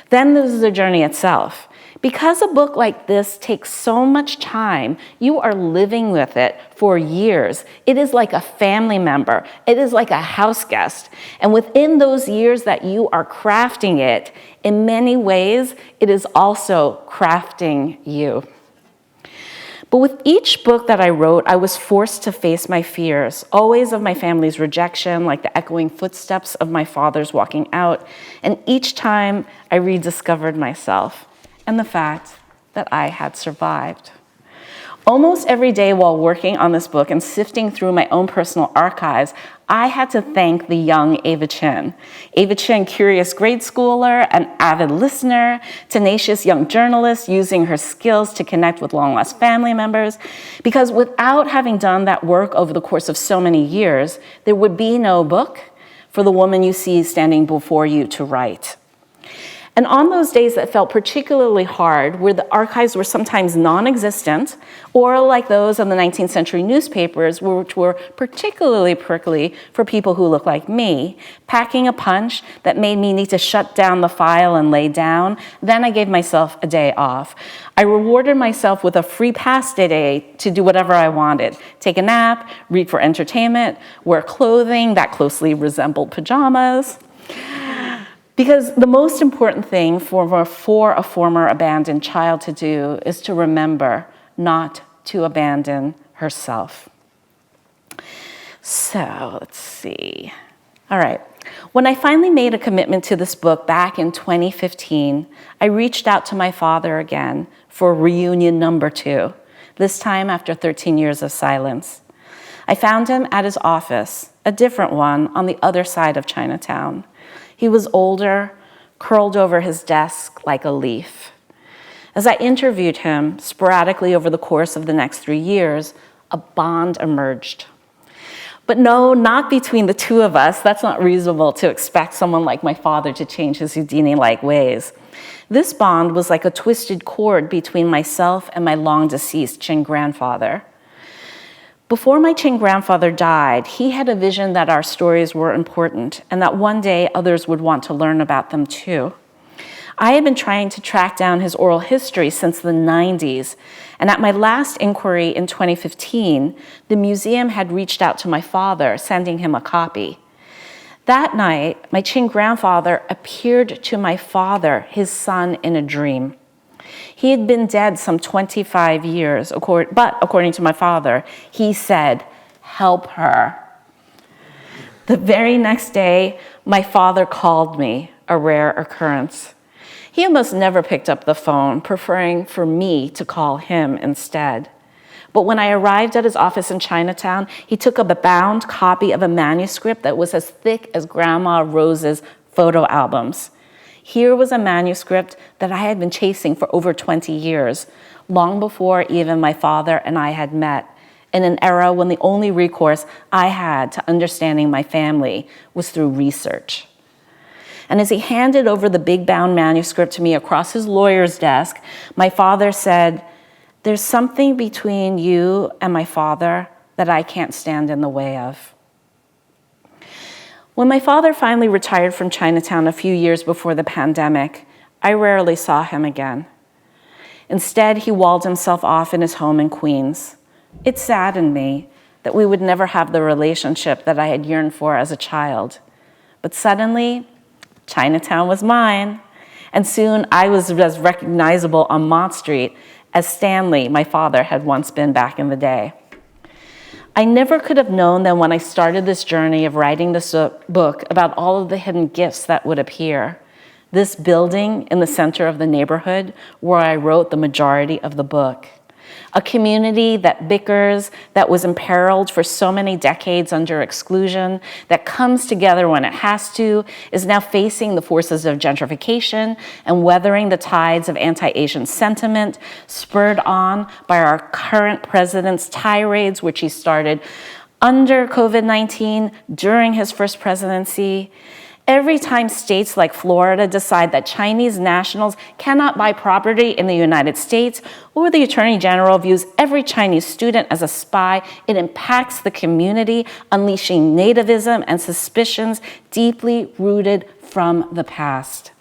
Then there's the journey itself. Because a book like this takes so much time, you are living with it for years. It is like a family member. It is like a house guest. And within those years that you are crafting it, in many ways, it is also crafting you. But with each book that I wrote, I was forced to face my fears, always of my family's rejection, like the echoing footsteps of my father's walking out. And each time I rediscovered myself and the fact that I had survived. Almost every day while working on this book and sifting through my own personal archives, I had to thank the young Ava Chin. Ava Chin, curious grade schooler, an avid listener, tenacious young journalist using her skills to connect with long-lost family members. Because without having done that work over the course of so many years, there would be no book for the woman you see standing before you to write. And on those days that felt particularly hard, where the archives were sometimes non-existent, or like those of the 19th century newspapers, which were particularly prickly for people who look like me, packing a punch that made me need to shut down the file and lay down, then I gave myself a day off. I rewarded myself with a free pass day to do whatever I wanted. Take a nap, read for entertainment, wear clothing that closely resembled pajamas. Because the most important thing for a former abandoned child to do is to remember not to abandon herself. So let's see. All right. When I finally made a commitment to this book back in 2015, I reached out to my father again for reunion number 2, this time after 13 years of silence. I found him at his office, a different one on the other side of Chinatown. He was older, curled over his desk like a leaf. As I interviewed him sporadically over the course of the next 3 years, a bond emerged. But no, not between the two of us. That's not reasonable to expect someone like my father to change his Houdini-like ways. This bond was like a twisted cord between myself and my long-deceased Chin grandfather. Before my Chin grandfather died, he had a vision that our stories were important and that one day others would want to learn about them too. I had been trying to track down his oral history since the 90s, and at my last inquiry in 2015, the museum had reached out to my father, sending him a copy. That night, my Chin grandfather appeared to my father, his son, in a dream. He had been dead some 25 years, but according to my father, he said, "Help her." The very next day, my father called me, a rare occurrence. He almost never picked up the phone, preferring for me to call him instead. But when I arrived at his office in Chinatown, he took up a bound copy of a manuscript that was as thick as Grandma Rose's photo albums. Here was a manuscript that I had been chasing for over 20 years, long before even my father and I had met, in an era when the only recourse I had to understanding my family was through research. And as he handed over the big bound manuscript to me across his lawyer's desk, my father said, "There's something between you and my father that I can't stand in the way of." When my father finally retired from Chinatown a few years before the pandemic, I rarely saw him again. Instead, he walled himself off in his home in Queens. It saddened me that we would never have the relationship that I had yearned for as a child. But suddenly, Chinatown was mine, and soon I was as recognizable on Mott Street as Stanley, my father, had once been back in the day. I never could have known that when I started this journey of writing this book about all of the hidden gifts that would appear. This building in the center of the neighborhood where I wrote the majority of the book. A community that bickers, that was imperiled for so many decades under exclusion, that comes together when it has to, is now facing the forces of gentrification and weathering the tides of anti-Asian sentiment, spurred on by our current president's tirades, which he started under COVID-19, during his first presidency. Every time states like Florida decide that Chinese nationals cannot buy property in the United States, or the Attorney General views every Chinese student as a spy, it impacts the community, unleashing nativism and suspicions deeply rooted from the past.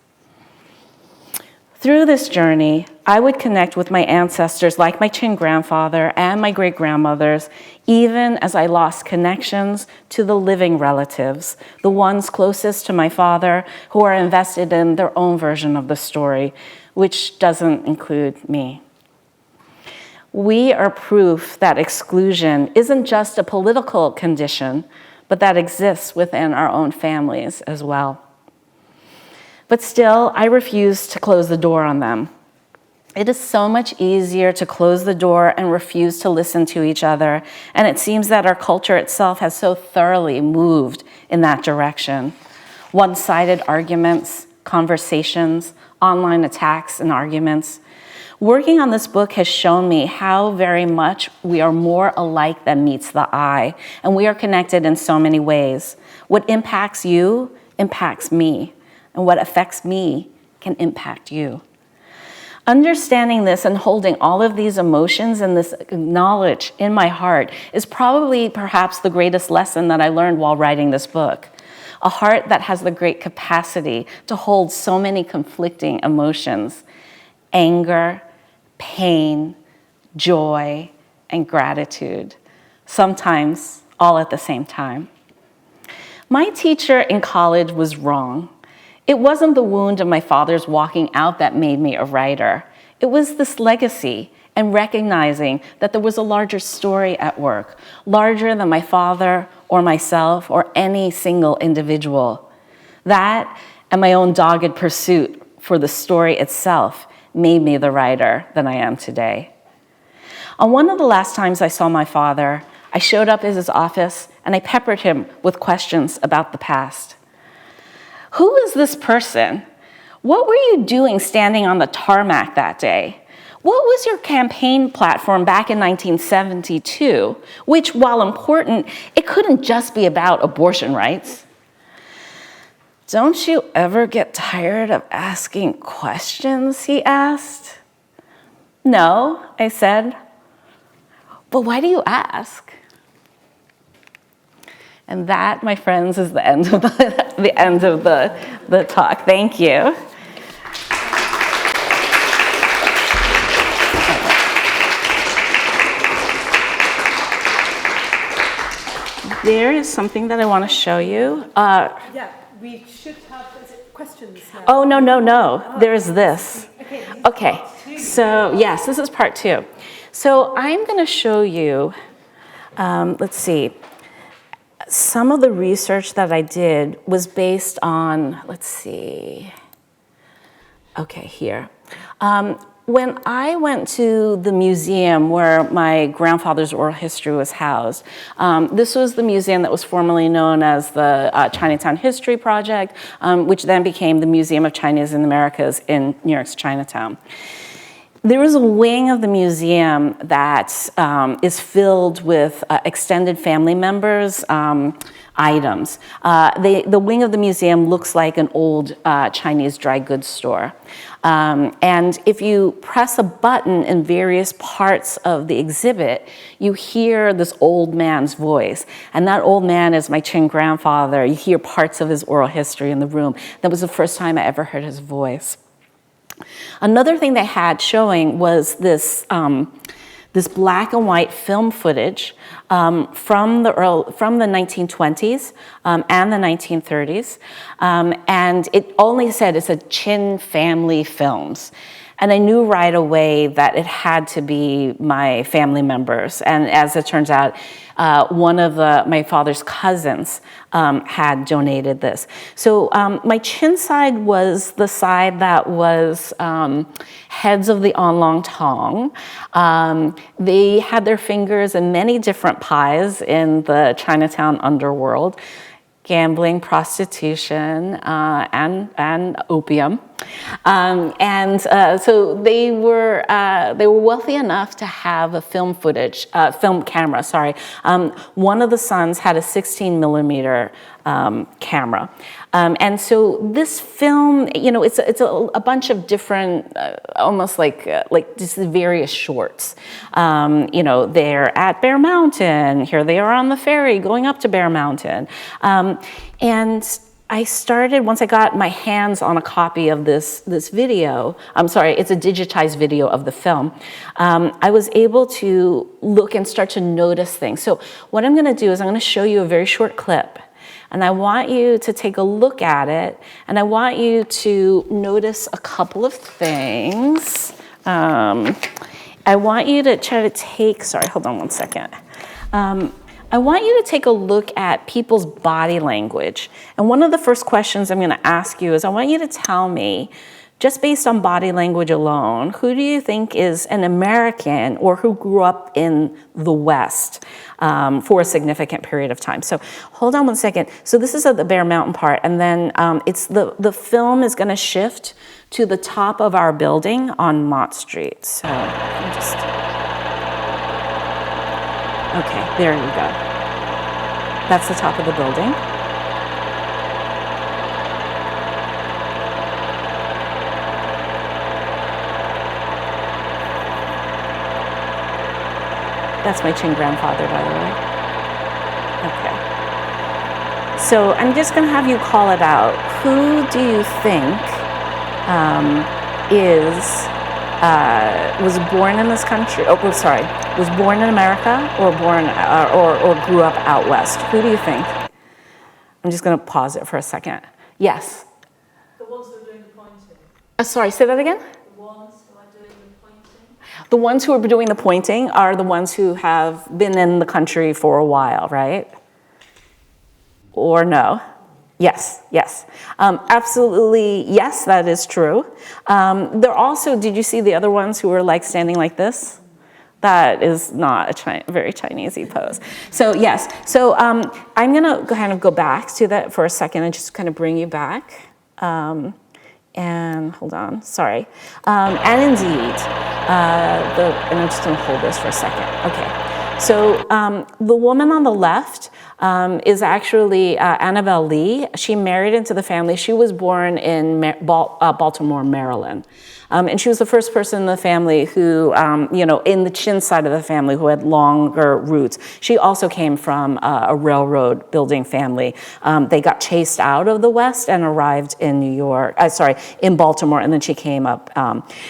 Through this journey, I would connect with my ancestors like my Chin grandfather and my great-grandmothers, even as I lost connections to the living relatives, the ones closest to my father who are invested in their own version of the story, which doesn't include me. We are proof that exclusion isn't just a political condition, but that exists within our own families as well. But still, I refuse to close the door on them. It is so much easier to close the door and refuse to listen to each other, and it seems that our culture itself has so thoroughly moved in that direction. One-sided arguments, conversations, online attacks and arguments. Working on this book has shown me how very much we are more alike than meets the eye, and we are connected in so many ways. What impacts you impacts me. And what affects me can impact you. Understanding this and holding all of these emotions and this knowledge in my heart is probably perhaps the greatest lesson that I learned while writing this book. A heart that has the great capacity to hold so many conflicting emotions: anger, pain, joy, and gratitude, sometimes all at the same time. My teacher in college was wrong. It wasn't the wound of my father's walking out that made me a writer. It was this legacy and recognizing that there was a larger story at work, larger than my father or myself or any single individual. That and my own dogged pursuit for the story itself made me the writer that I am today. On one of the last times I saw my father, I showed up at his office and I peppered him with questions about the past. Who is this person? What were you doing standing on the tarmac that day? What was your campaign platform back in 1972? Which, while important, it couldn't just be about abortion rights. Don't you ever get tired of asking questions, he asked. No, I said. But why do you ask? And that, my friends, is the end of the end of the talk. Thank you. There is something that I want to show you. Yeah, we should have questions now. Oh, no. There's this. Okay, so yes, this is part 2. So I'm going to show you, let's see. Some of the research that I did was based on, let's see, okay, here. When I went to the museum where my grandfather's oral history was housed, this was the museum that was formerly known as the Chinatown History Project, which then became the Museum of Chinese in the Americas in New York's Chinatown. There is a wing of the museum that is filled with extended family members' items. The wing of the museum looks like an old Chinese dry goods store. And if you press a button in various parts of the exhibit, you hear this old man's voice. And that old man is my Chin grandfather. You hear parts of his oral history in the room. That was the first time I ever heard his voice. Another thing they had showing was this black and white film footage from the 1920s and the 1930s, and it only said it's a Chin family films. And I knew right away that it had to be my family members. And as it turns out, one of my father's cousins had donated this. So my chin side was the side that was heads of the Oolong Tong. They had their fingers in many different pies in the Chinatown underworld: gambling, prostitution, and opium. So they were wealthy enough to have a film camera. One of the sons had a 16 millimeter camera. And so this film, it's a bunch of different, almost like just various shorts. They're at Bear Mountain. Here they are on the ferry going up to Bear Mountain. And I started, once I got my hands on a copy of this video, it's a digitized video of the film, I was able to look and start to notice things. So what I'm gonna do is I'm gonna show you a very short clip, and I want you to take a look at it, and I want you to notice a couple of things. I want you to try to take, hold on one second. I want you to take a look at people's body language. And one of the first questions I'm gonna ask you is I want you to tell me, just based on body language alone, who do you think is an American or who grew up in the West for a significant period of time? So hold on one second. So this is at the Bear Mountain part, and then it's the film is gonna shift to the top of our building on Mott Street. So I'm just... Okay, there you go. That's the top of the building. That's my Chin grandfather, by the way. Okay. So I'm just going to have you call it out. Who do you think was born in this country? Was born in America or or grew up out west? Who do you think? I'm just going to pause it for a second. Yes. The ones that are doing the pointing. Sorry, say that again. The ones who are doing the pointing. The ones who are doing the pointing are the ones who have been in the country for a while, right? Or no? Yes. Absolutely, yes, that is true. There also, did you see the other ones who were like standing like this? That is not a very Chinese-y pose. So yes, so I'm gonna kind of go back to that for a second and just kind of bring you back. And hold on, sorry. And indeed, and I'm just gonna hold this for a second. Okay, so the woman on the left is actually Annabelle Lee. She married into the family. She was born in Baltimore, Maryland. And she was the first person in the family who, in the Chin side of the family who had longer roots. She also came from a railroad building family. They got chased out of the West and arrived in in Baltimore, and then she came up.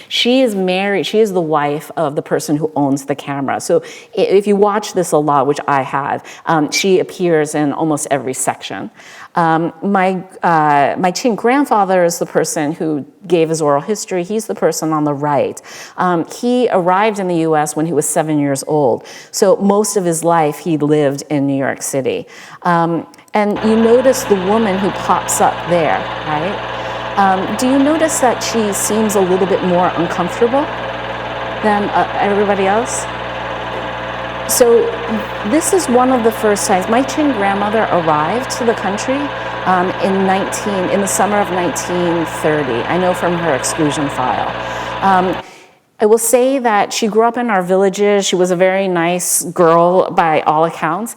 She is married, she is the wife of the person who owns the camera. So if you watch this a lot, which I have, she appears in almost every section. My Chin grandfather is the person who gave his oral history. He's the person on the right. He arrived in the US when he was 7 years old. So most of his life he lived in New York City. And you notice the woman who pops up there, right? Do you notice that she seems a little bit more uncomfortable than everybody else? So this is one of the first times. My Chin grandmother arrived to the country in the summer of 1930. I know from her exclusion file. I will say that she grew up in our villages. She was a very nice girl by all accounts.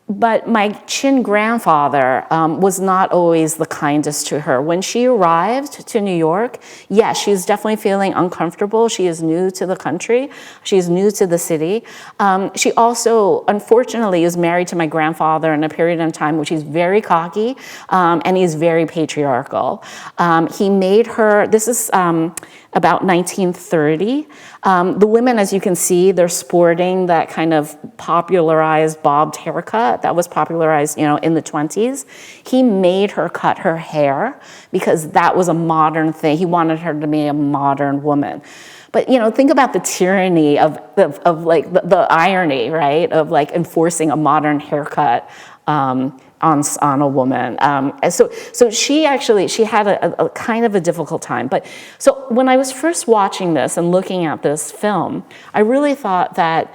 But my Chin grandfather was not always the kindest to her. When she arrived to New York, yes, she's definitely feeling uncomfortable. She is new to the country. She's new to the city. She also, unfortunately, is married to my grandfather in a period of time which he's very cocky and he's very patriarchal. He made her, this is about 1930. The women, as you can see, they're sporting that kind of popularized bobbed haircut. haircut that was popularized, in the 20s. He made her cut her hair because that was a modern thing. He wanted her to be a modern woman. But, think about the tyranny of like the irony, right, of like enforcing a modern haircut on a woman. So she had a kind of a difficult time. But so when I was first watching this and looking at this film, I really thought that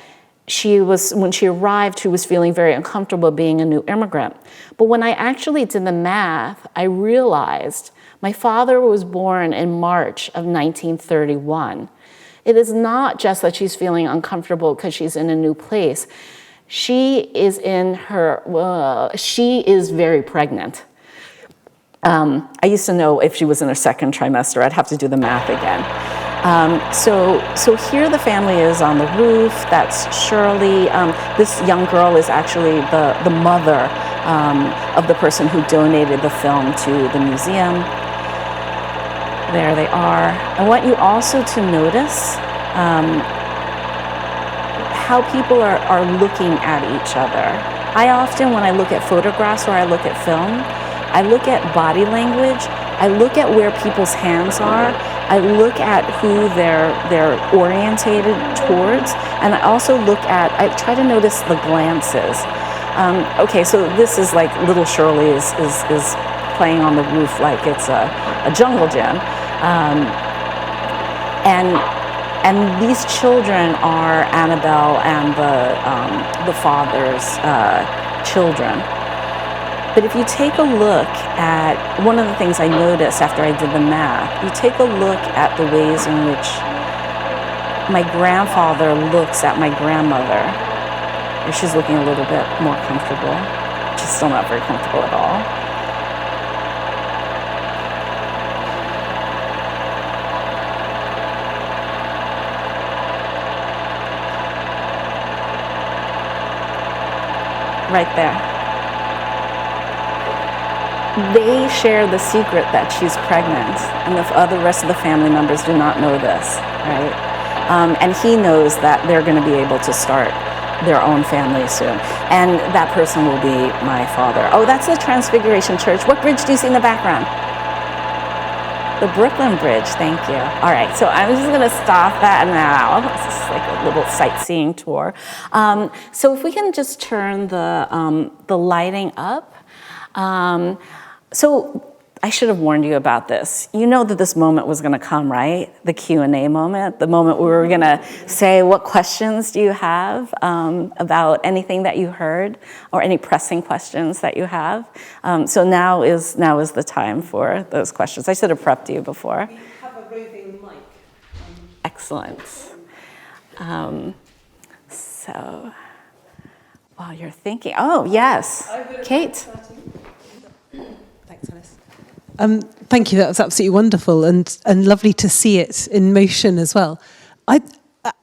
when she arrived, she was feeling very uncomfortable being a new immigrant. But when I actually did the math, I realized my father was born in March of 1931. It is not just that she's feeling uncomfortable because she's in a new place. She is very pregnant. I used to know if she was in her second trimester. I'd have to do the math again. So here the family is on the roof. That's Shirley. This young girl is actually the mother of the person who donated the film to the museum. There they are. I want you also to notice how people are looking at each other. I often, when I look at photographs or I look at film, I look at body language, I look at where people's hands are, I look at who they're orientated towards, and I also I try to notice the glances. Okay, so this is like little Shirley is playing on the roof like it's a jungle gym. And these children are Annabelle and the father's children. But if you take a look at, one of the things I noticed after I did the math, you take a look at the ways in which my grandfather looks at my grandmother. She's looking a little bit more comfortable. She's still not very comfortable at all. Right there. They share the secret that she's pregnant, and the rest of the family members do not know this, right? And he knows that they're going to be able to start their own family soon, and that person will be my father. Oh, that's the Transfiguration Church. What bridge do you see in the background? The Brooklyn Bridge, thank you. All right, so I'm just gonna stop that now. This is like a little sightseeing tour. So if we can just turn the lighting up. So I should have warned you about this. You know that this moment was gonna come, right? The Q&A moment, the moment where we were gonna say, what questions do you have about anything that you heard or any pressing questions that you have? So now is the time for those questions. I should have prepped you before. We have a roving mic. Excellent. So while you're thinking, oh yes, Kate. Thanks, Alice. Thank you. That was absolutely wonderful and lovely to see it in motion as well.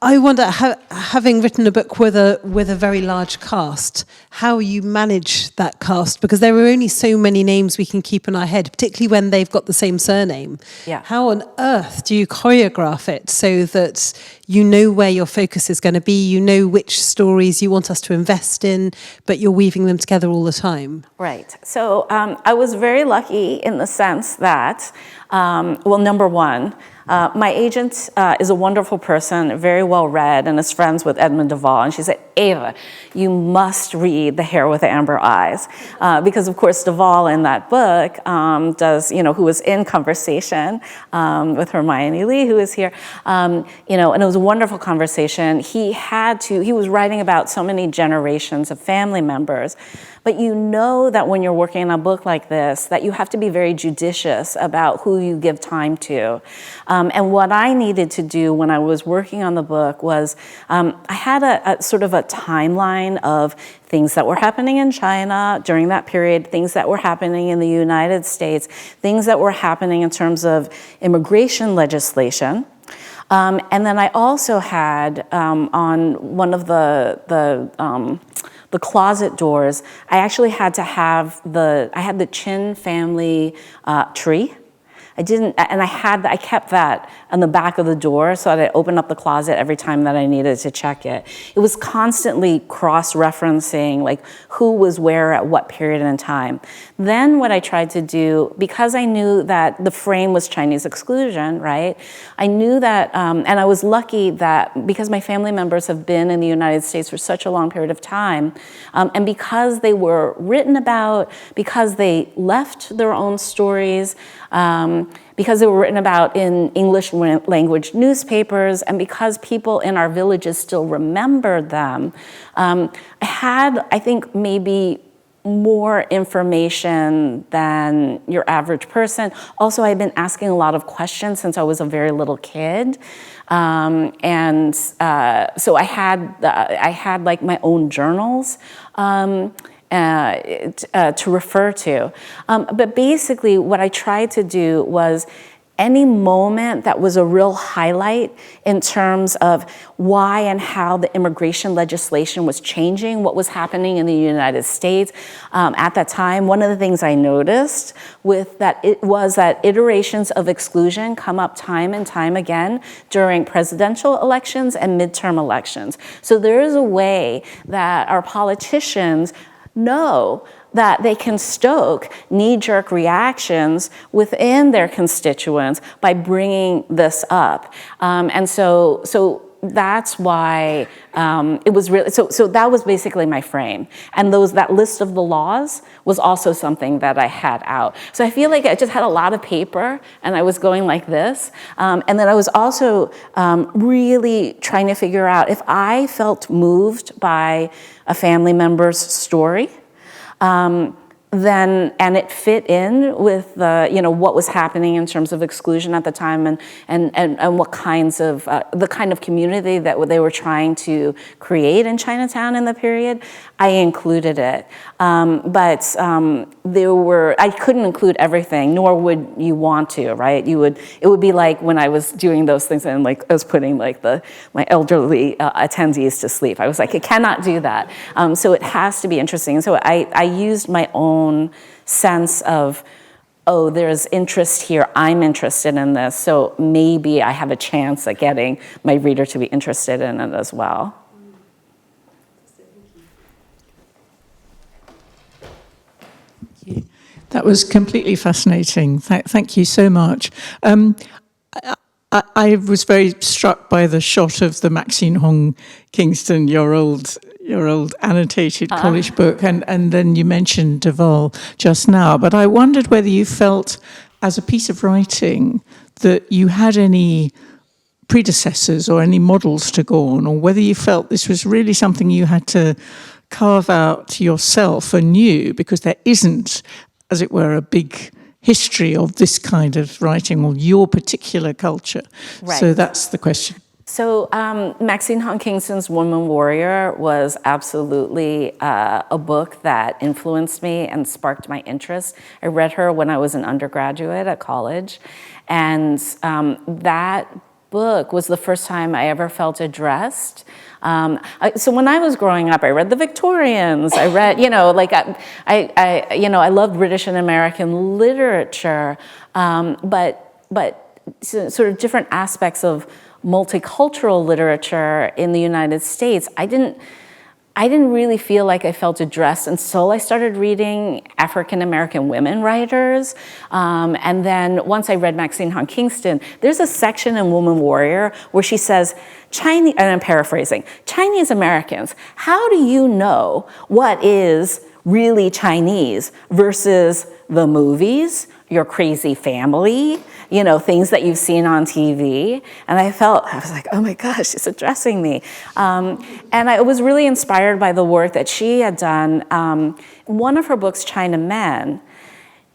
I wonder, having written a book with a very large cast, how you manage that cast, because there are only so many names we can keep in our head, particularly when they've got the same surname. Yeah. How on earth do you choreograph it so that you know where your focus is going to be, you know which stories you want us to invest in, but you're weaving them together all the time? Right. So I was very lucky in the sense that, number one, my agent is a wonderful person, very well read, and is friends with Edmund Duvall. And she said, Ava, you must read The Hair with the Amber Eyes. Because, of course, Duvall in that book who was in conversation with Hermione Lee, who is here, and it was a wonderful conversation. He was writing about so many generations of family members. But you know that when you're working on a book like this, that you have to be very judicious about who you give time to. And what I needed to do when I was working on the book was I had a sort of a timeline of things that were happening in China during that period, things that were happening in the United States, things that were happening in terms of immigration legislation. And then I also had on one of the closet doors, I actually had to have the Chin family tree. I kept that on the back of the door so that I opened up the closet every time that I needed to check it. It was constantly cross-referencing, like who was where at what period in time. Then what I tried to do, because I knew that the frame was Chinese exclusion, right? I knew that, and I was lucky that because my family members have been in the United States for such a long period of time, and because they were written about, because they left their own stories, because they were written about in English language newspapers, and because people in our villages still remembered them, I had, I think, maybe more information than your average person. Also, I've been asking a lot of questions since I was a very little kid. So I had like my own journals to refer to. But basically what I tried to do was any moment that was a real highlight in terms of why and how the immigration legislation was changing, what was happening in the United States at that time. One of the things I noticed was that iterations of exclusion come up time and time again during presidential elections and midterm elections. So there is a way that our politicians know that they can stoke knee-jerk reactions within their constituents by bringing this up. And so that's why it was really, so that was basically my frame. And that list of the laws was also something that I had out. So I feel like I just had a lot of paper and I was going like this. And then I was also really trying to figure out if I felt moved by a family member's story, and it fit in with what was happening in terms of exclusion at the time and what kinds of the kind of community that they were trying to create in Chinatown in the period. I included it, but I couldn't include everything, nor would you want to, right? It would be like when I was doing those things and like I was putting like my elderly attendees to sleep. I was like, I cannot do that. So it has to be interesting. So I used my own sense of, oh, there's interest here, I'm interested in this, so maybe I have a chance at getting my reader to be interested in it as well. That was completely fascinating. Thank you so much. I was very struck by the shot of the Maxine Hong Kingston, your old annotated college book, and then you mentioned Duval just now. But I wondered whether you felt, as a piece of writing, that you had any predecessors or any models to go on, or whether you felt this was really something you had to carve out yourself anew, because there isn't, as it were, a big history of this kind of writing or your particular culture. Right. So that's the question. So Maxine Hong Kingston's Woman Warrior was absolutely a book that influenced me and sparked my interest. I read her when I was an undergraduate at college, and that book was the first time I ever felt addressed. So when I was growing up, I read the Victorians. I read, I loved British and American literature, but sort of different aspects of multicultural literature in the United States, I didn't really feel like I felt addressed until I started reading African American women writers. And then once I read Maxine Hong Kingston, there's a section in Woman Warrior where she says, and I'm paraphrasing, Chinese Americans, how do you know what is really Chinese versus the movies, your crazy family, things that you've seen on TV. And I was like, oh my gosh, she's addressing me. And I was really inspired by the work that she had done. One of her books, China Men,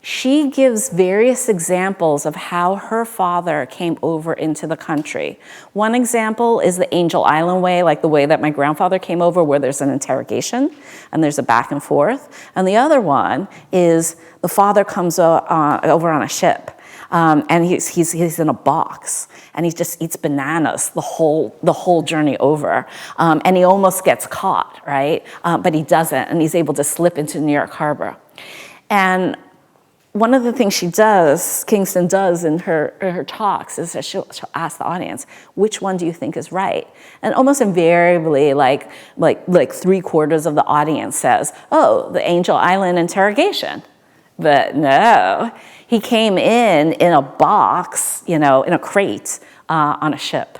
she gives various examples of how her father came over into the country. One example is the Angel Island way, like the way that my grandfather came over, where there's an interrogation and there's a back and forth. And the other one is the father comes over on a ship. And he's in a box, and he just eats bananas the whole journey over, and he almost gets caught, right? But he doesn't, and he's able to slip into New York Harbor. And one of the things Kingston does in her talks, is that she'll ask the audience, which one do you think is right? And almost invariably, like 3/4 of the audience says, oh, the Angel Island interrogation. But no, he came in a box, in a crate on a ship.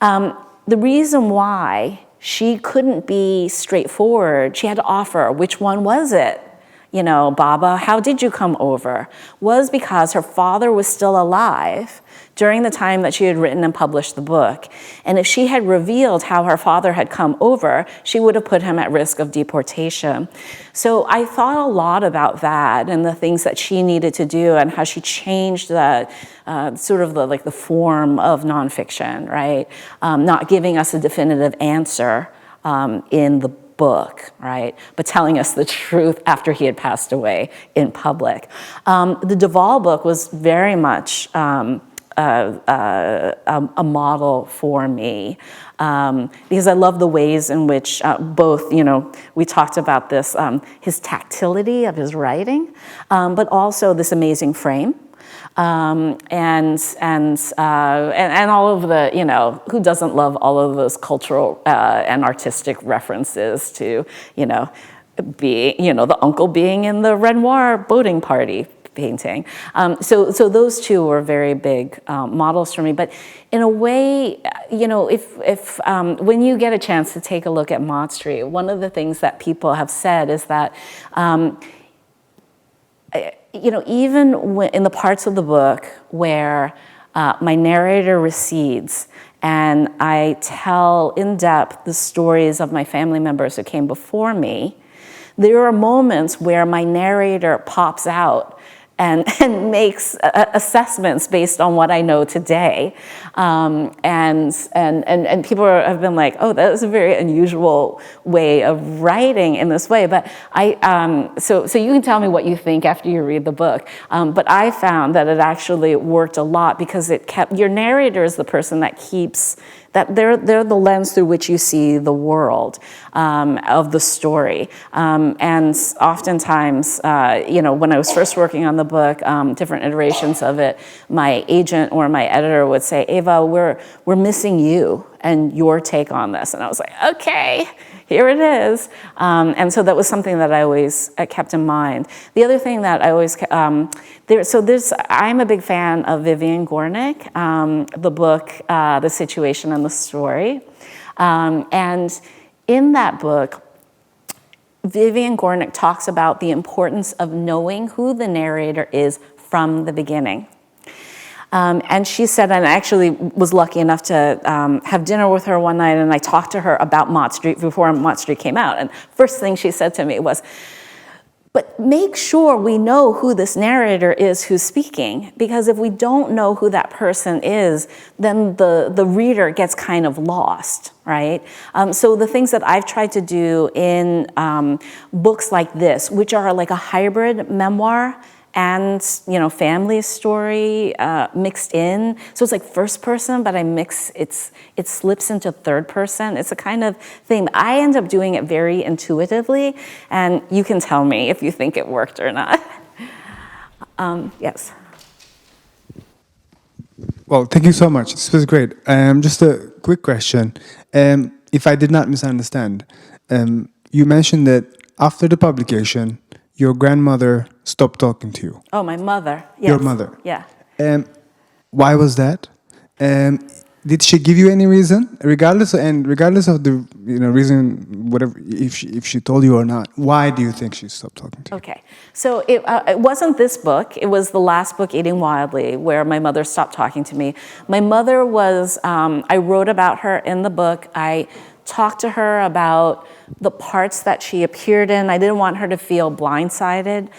The reason why she couldn't be straightforward, she had to offer, which one was it? Baba, how did you come over? Was because her father was still alive during the time that she had written and published the book. And if she had revealed how her father had come over, she would have put him at risk of deportation. So I thought a lot about that and the things that she needed to do and how she changed the the form of nonfiction, right? Not giving us a definitive answer in the book, right? But telling us the truth after he had passed away in public. The Duvall book was very much a model for me because I love the ways in which both, we talked about this, his tactility of his writing, but also this amazing frame. And all of the, who doesn't love all of those cultural and artistic references to, the uncle being in the Renoir boating party painting. So those two were very big models for me. But in a way, if when you get a chance to take a look at Mott Street, one of the things that people have said is that even in the parts of the book where my narrator recedes and I tell in depth the stories of my family members who came before me, there are moments where my narrator pops out and makes assessments based on what I know today. And people have been like, oh, that is a very unusual way of writing in this way. But so you can tell me what you think after you read the book. But I found that it actually worked a lot because your narrator is the person that keeps, that they're the lens through which you see the world of the story. And oftentimes, when I was first working on the book, different iterations of it, my agent or my editor would say, Ava, we're missing you and your take on this. And I was like, okay, here it is. And so that was something that I always kept in mind. The other thing that I always, I'm a big fan of Vivian Gornick, the book, The Situation and the Story. And in that book, Vivian Gornick talks about the importance of knowing who the narrator is from the beginning. And she said, and I actually was lucky enough to have dinner with her one night, and I talked to her about Mott Street before Mott Street came out. And first thing she said to me was, but make sure we know who this narrator is who's speaking, because if we don't know who that person is, then the reader gets kind of lost, right? So the things that I've tried to do in books like this, which are like a hybrid memoir and family story mixed in. So it's like first person, but it slips into third person. It's a kind of thing. I end up doing it very intuitively, and you can tell me if you think it worked or not. Yes. Well, thank you so much. This was great. Just a quick question. If I did not misunderstand, you mentioned that after the publication, your grandmother stopped talking to you. Oh, my mother. Yes. Your mother. Yeah. Why was that? Did she give you any reason, regardless of the reason, whatever, if she told you or not? Why do you think she stopped talking to you? Okay, so it wasn't this book. It was the last book, Eating Wildly, where my mother stopped talking to me. My mother was. I wrote about her in the book. I talked to her about the parts that she appeared in. I didn't want her to feel blindsided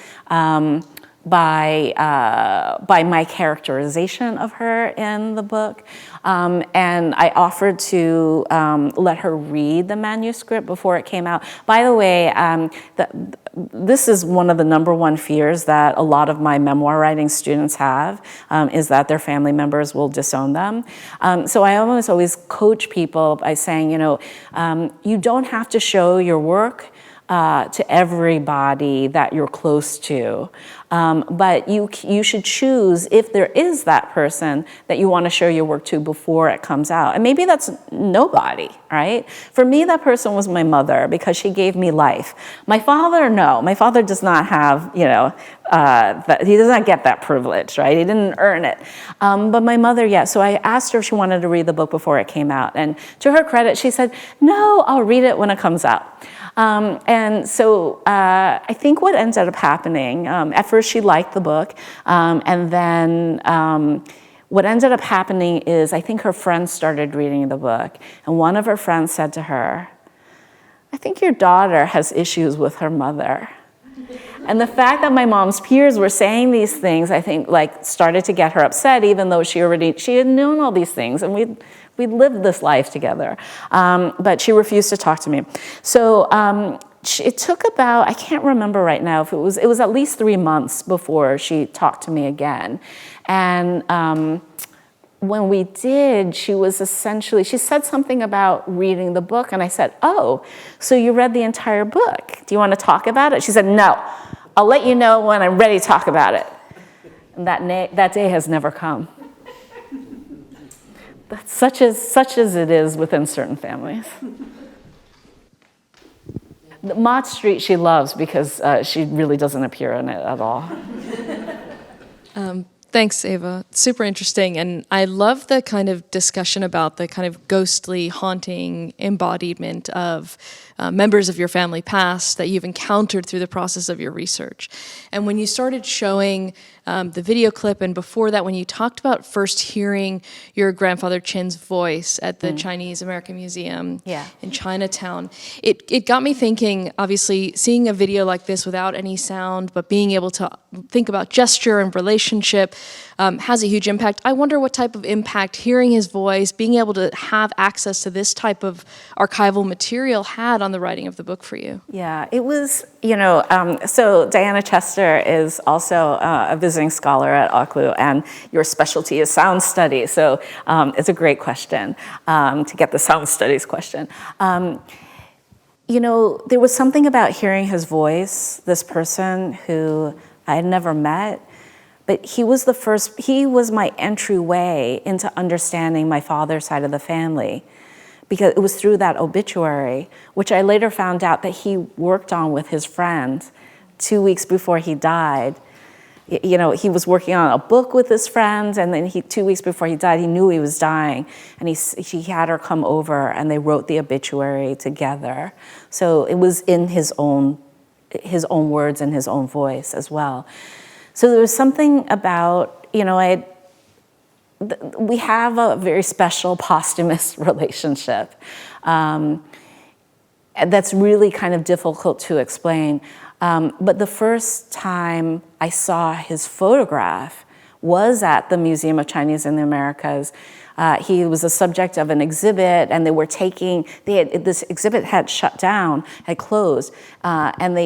by my characterization of her in the book. And I offered to let her read the manuscript before it came out. By the way, this is one of the number one fears that a lot of my memoir writing students have, is that their family members will disown them. So I always coach people by saying, you don't have to show your work to everybody that you're close to. But you should choose, if there is that person that you want to share your work to before it comes out. And maybe that's nobody, right? For me, that person was my mother, because she gave me life. My father, no. My father does not have, he does not get that privilege, right? He didn't earn it. But my mother, yes. So I asked her if she wanted to read the book before it came out. And to her credit, she said, no, I'll read it when it comes out. And so I think what ended up happening, at first she liked the book, and then what ended up happening is I think her friends started reading the book, and one of her friends said to her, I think your daughter has issues with her mother. And the fact that my mom's peers were saying these things, I think, started to get her upset, even though she had known all these things, and we'd lived this life together. But she refused to talk to me. So it took about, I can't remember right now if it was at least 3 months before she talked to me again. And when we did, she said something about reading the book, and I said, oh, so you read the entire book. Do you want to talk about it? She said, no, I'll let you know when I'm ready to talk about it. And that day has never come. That's such as it is within certain families. The Mott Street she loves because she really doesn't appear in it at all. Thanks, Ava. Super interesting. And I love the kind of discussion about the kind of ghostly, haunting embodiment of members of your family past that you've encountered through the process of your research. And when you started showing the video clip, and before that, when you talked about first hearing your grandfather Chin's voice at the Chinese American Museum in Chinatown, it got me thinking, obviously, seeing a video like this without any sound, but being able to think about gesture and relationship has a huge impact. I wonder what type of impact hearing his voice, being able to have access to this type of archival material had on the writing of the book for you. Yeah, it was, so Diana Chester is also a visiting scholar at ACLU, and your specialty is sound studies. So it's a great question to get the sound studies question. There was something about hearing his voice, this person who I had never met, but he was my entryway into understanding my father's side of the family, because it was through that obituary, which I later found out that he worked on with his friend 2 weeks before he died. He was working on a book with his friends, and then 2 weeks before he died, he knew he was dying, and he had her come over, and they wrote the obituary together. So it was in his own words and his own voice as well. So there was something about, we have a very special posthumous relationship that's really kind of difficult to explain. But the first time I saw his photograph was at the Museum of Chinese in the Americas. He was a subject of an exhibit, and this exhibit had shut down, had closed, and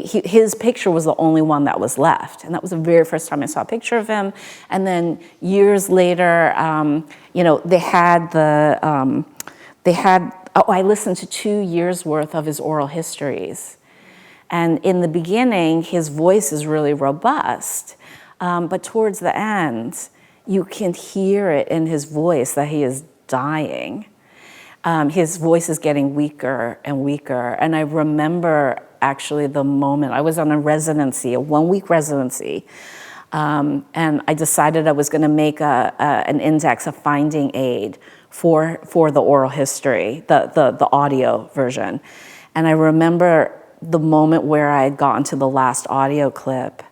his picture was the only one that was left, and that was the very first time I saw a picture of him. And then years later, I listened to 2 years worth of his oral histories, and in the beginning, his voice is really robust, but towards the end, you can hear it in his voice that he is dying. His voice is getting weaker and weaker. And I remember actually the moment, I was on a 1-week residency, and I decided I was gonna make an index, a finding aid for the oral history, the audio version. And I remember the moment where I had gotten to the last audio clip,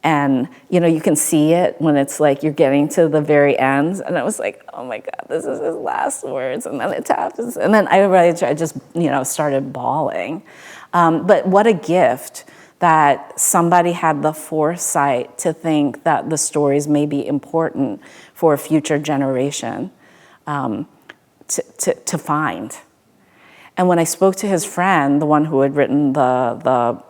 and you can see it when it's like you're getting to the very end, and I was like, oh my God, this is his last words, and then it happens, and then I just started bawling. But what a gift that somebody had the foresight to think that the stories may be important for a future generation to find. And when I spoke to his friend, the one who had written the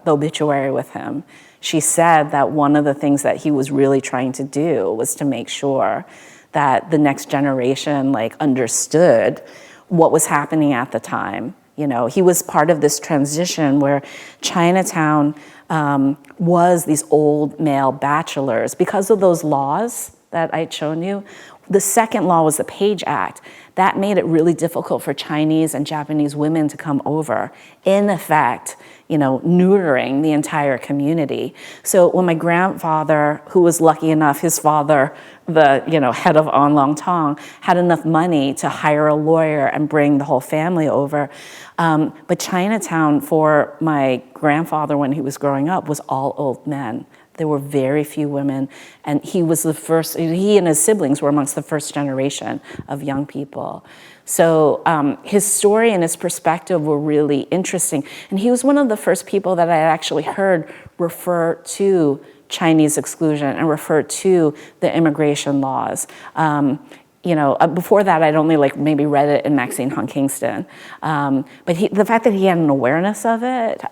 obituary with him, she said that one of the things that he was really trying to do was to make sure that the next generation understood what was happening at the time. He was part of this transition where Chinatown was these old male bachelors. Because of those laws that I'd shown you, the second law was the Page Act. That made it really difficult for Chinese and Japanese women to come over, in effect, neutering the entire community. So when my grandfather, who was lucky enough, his father, the head of On Long Tong, had enough money to hire a lawyer and bring the whole family over. But Chinatown, for my grandfather when he was growing up, was all old men. There were very few women, and he and his siblings were amongst the first generation of young people. So his story and his perspective were really interesting. And he was one of the first people that I actually heard refer to Chinese exclusion and refer to the immigration laws. Before that, I'd only maybe read it in Maxine Hong Kingston. But the fact that he had an awareness of it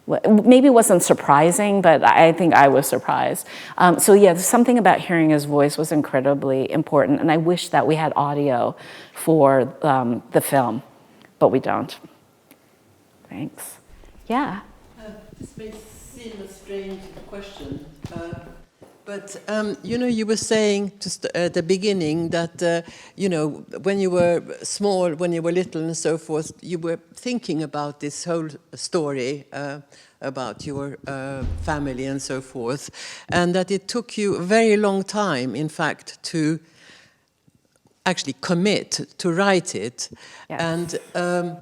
maybe wasn't surprising, but I think I was surprised. Something about hearing his voice was incredibly important, and I wish that we had audio for the film, but we don't. Thanks. Yeah. This may seem a strange question, but you were saying just at the beginning that when you were small, when you were little, and so forth, you were thinking about this whole story about your family and so forth, and that it took you a very long time, in fact, to actually commit to write it. Yes. And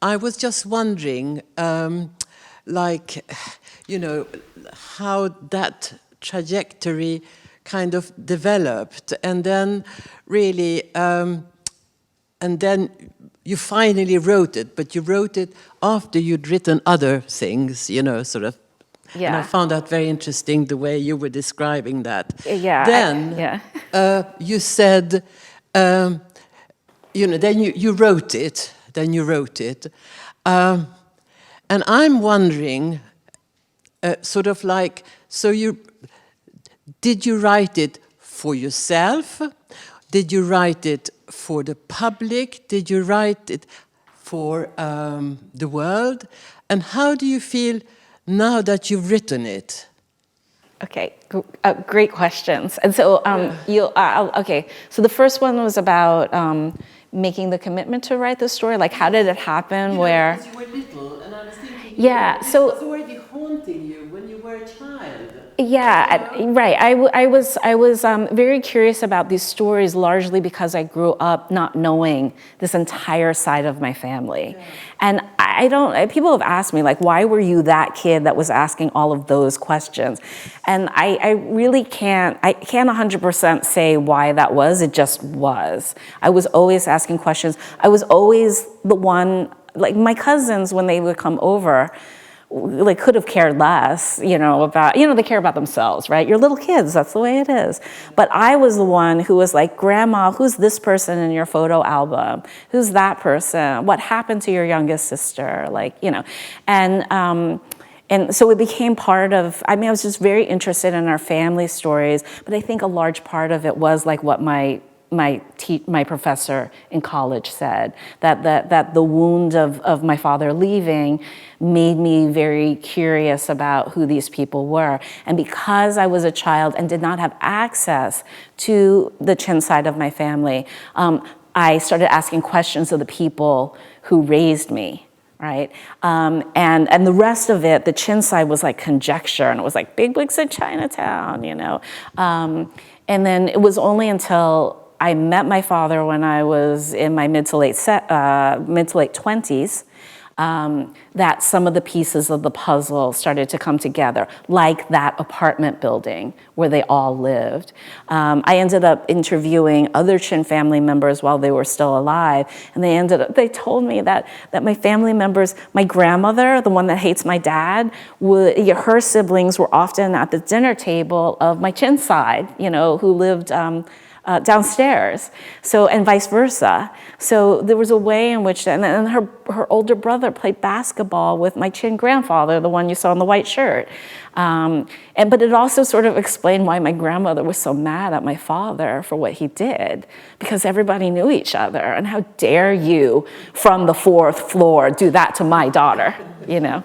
I was just wondering, how that trajectory kind of developed, and then really, and then you finally wrote it, but you wrote it after you'd written other things, sort of. Yeah. And I found that very interesting, the way you were describing that. Yeah. Then you said, then you wrote it. Then you wrote it, and I'm wondering, did you write it for yourself? Did you write it for the public? Did you write it for the world? And how do you feel now that you've written it? Okay, great questions. And so, so the first one was about making the commitment to write the story. Like, how did it happen? Where? Because you were little, and I was thinking, this was already haunting you when you were a child. Yeah, right. I was very curious about these stories, largely because I grew up not knowing this entire side of my family. Yeah. And people have asked me, why were you that kid that was asking all of those questions? And I really can't 100% say why that was. It just was. I was always asking questions. I was always the one, my cousins, when they would come over, could have cared less, about, they care about themselves, right? You're little kids, that's the way it is. But I was the one who was like, Grandma, who's this person in your photo album? Who's that person? What happened to your youngest sister? And so it became part of, I was just very interested in our family stories, but I think a large part of it was what my professor in college said, that the wound of my father leaving made me very curious about who these people were. And because I was a child and did not have access to the Chin side of my family, I started asking questions of the people who raised me. Right, and the rest of it, the Chin side was conjecture, and it was big wigs in Chinatown, and then it was only until I met my father when I was in my mid to late 20s that some of the pieces of the puzzle started to come together, like that apartment building where they all lived. I ended up interviewing other Chin family members while they were still alive, and they told me that my family members, my grandmother, the one that hates my dad, her siblings were often at the dinner table of my Chin side, who lived downstairs. So, and vice versa. So there was a way in which, and her older brother played basketball with my Chin grandfather, the one you saw in the white shirt. But it also sort of explained why my grandmother was so mad at my father for what he did, because everybody knew each other. And how dare you, from the 4th floor, do that to my daughter, you know?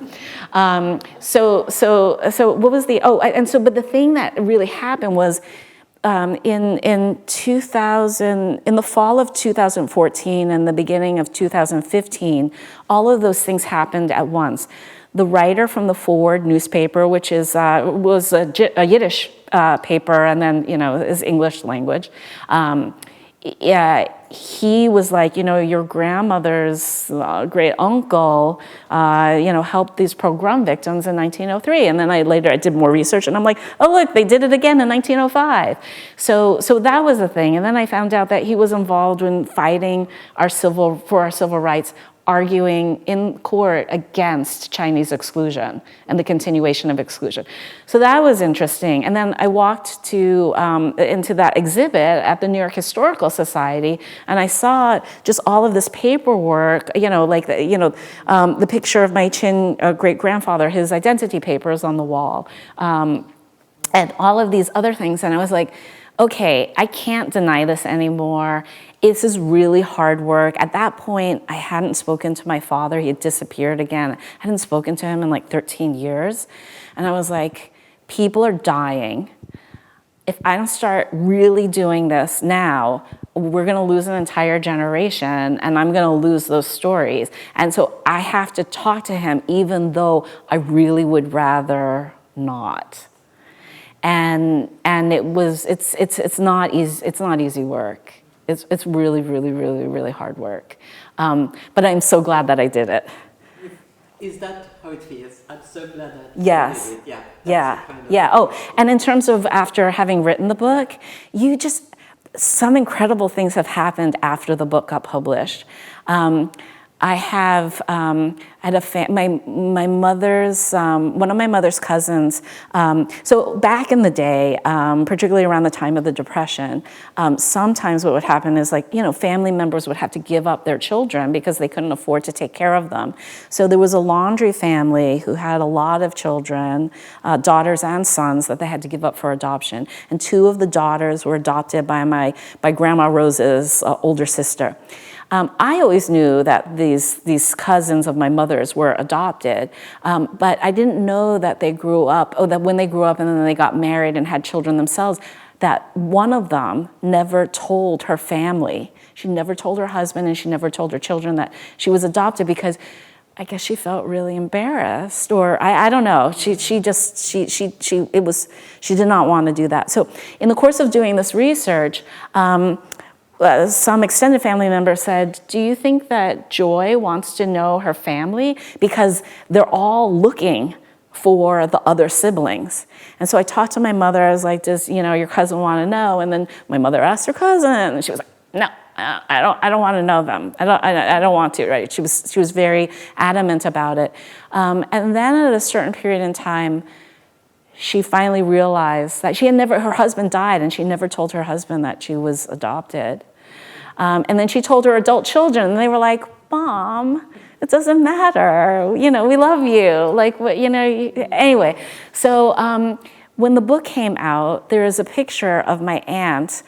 So what was the, but the thing that really happened was, in 2000, in the fall of 2014 and the beginning of 2015, all of those things happened at once. The writer from the Forward newspaper, which was a Yiddish paper, and then is English language. He was like, your grandmother's great uncle, helped these pogrom victims in 1903. And then I did more research, and I'm like, oh look, they did it again in 1905. So that was the thing. And then I found out that he was involved in fighting for our civil rights, arguing in court against Chinese exclusion and the continuation of exclusion. So that was interesting. And then I walked into that exhibit at the New York Historical Society, and I saw just all of this paperwork, the picture of my Chin great-grandfather, his identity papers on the wall, and all of these other things. And I was like, okay, I can't deny this anymore. This is really hard work. At that point, I hadn't spoken to my father. He had disappeared again. I hadn't spoken to him in like 13 years. And I was like, people are dying. If I don't start really doing this now, we're gonna lose an entire generation, and I'm gonna lose those stories. And so I have to talk to him, even though I really would rather not. And it's not easy work. It's really, really, really, really hard work. But I'm so glad that I did it. Is that how it feels? I'm so glad that yes. you did it. Yeah. Yeah. Kind of Yeah. Oh, and in terms of after having written the book, some incredible things have happened after the book got published. I had my mother's, one of my mother's cousins. So back in the day, particularly around the time of the Depression, sometimes what would happen is family members would have to give up their children because they couldn't afford to take care of them. So there was a laundry family who had a lot of children, daughters and sons, that they had to give up for adoption. And 2 of the daughters were adopted by Grandma Rose's older sister. I always knew that these cousins of my mother's were adopted, but I didn't know that they grew up, that when they grew up and then they got married and had children themselves, that one of them never told her family. She never told her husband, and she never told her children that she was adopted, because I guess she felt really embarrassed, or I don't know. She did not want to do that. So in the course of doing this research, some extended family member said, do you think that Joy wants to know her family? Because they're all looking for the other siblings. And so I talked to my mother. I was like, does your cousin want to know? And then my mother asked her cousin, and she was like, no, I don't want to know them. I don't want to, right? She was very adamant about it. And then at a certain period in time, she finally realized that her husband died, and she never told her husband that she was adopted. And then she told her adult children, and they were like, Mom, it doesn't matter. We love you. Anyway. So when the book came out, there is a picture of my aunt,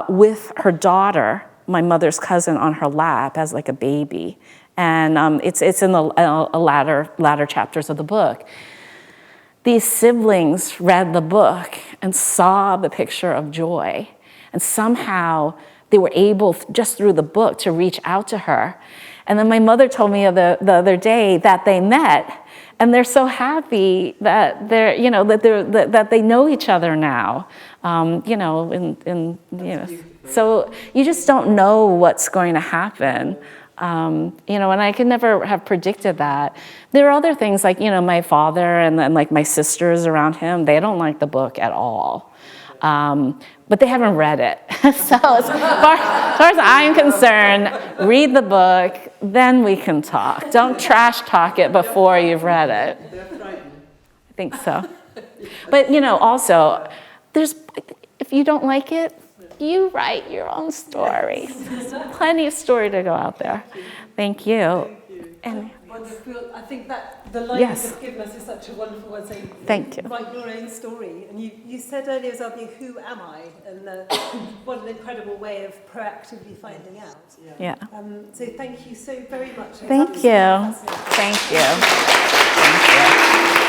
with her daughter, my mother's cousin, on her lap as like a baby. And it's in the latter chapters of the book. These siblings read the book and saw the picture of Joy, and somehow they were able, just through the book, to reach out to her. And then my mother told me the other day that they met, and they're so happy that that they know each other now. So you just don't know what's going to happen. And I could never have predicted that. There are other things like, my father and then my sisters around him, they don't like the book at all. But they haven't read it. So as far as I'm concerned, read the book, then we can talk. Don't trash talk it before you've read it. I think so. But, also, if you don't like it, you write your own story. Plenty of story to go out there. Thank you. And Wonderful. I think that the line Yes. you've given us is such a wonderful one. Saying, Thank you. Write your own story. And you said earlier as well, who am I? And what an incredible way of proactively finding out. yeah. So thank you so very much. Thank you. Thank you. Thank you.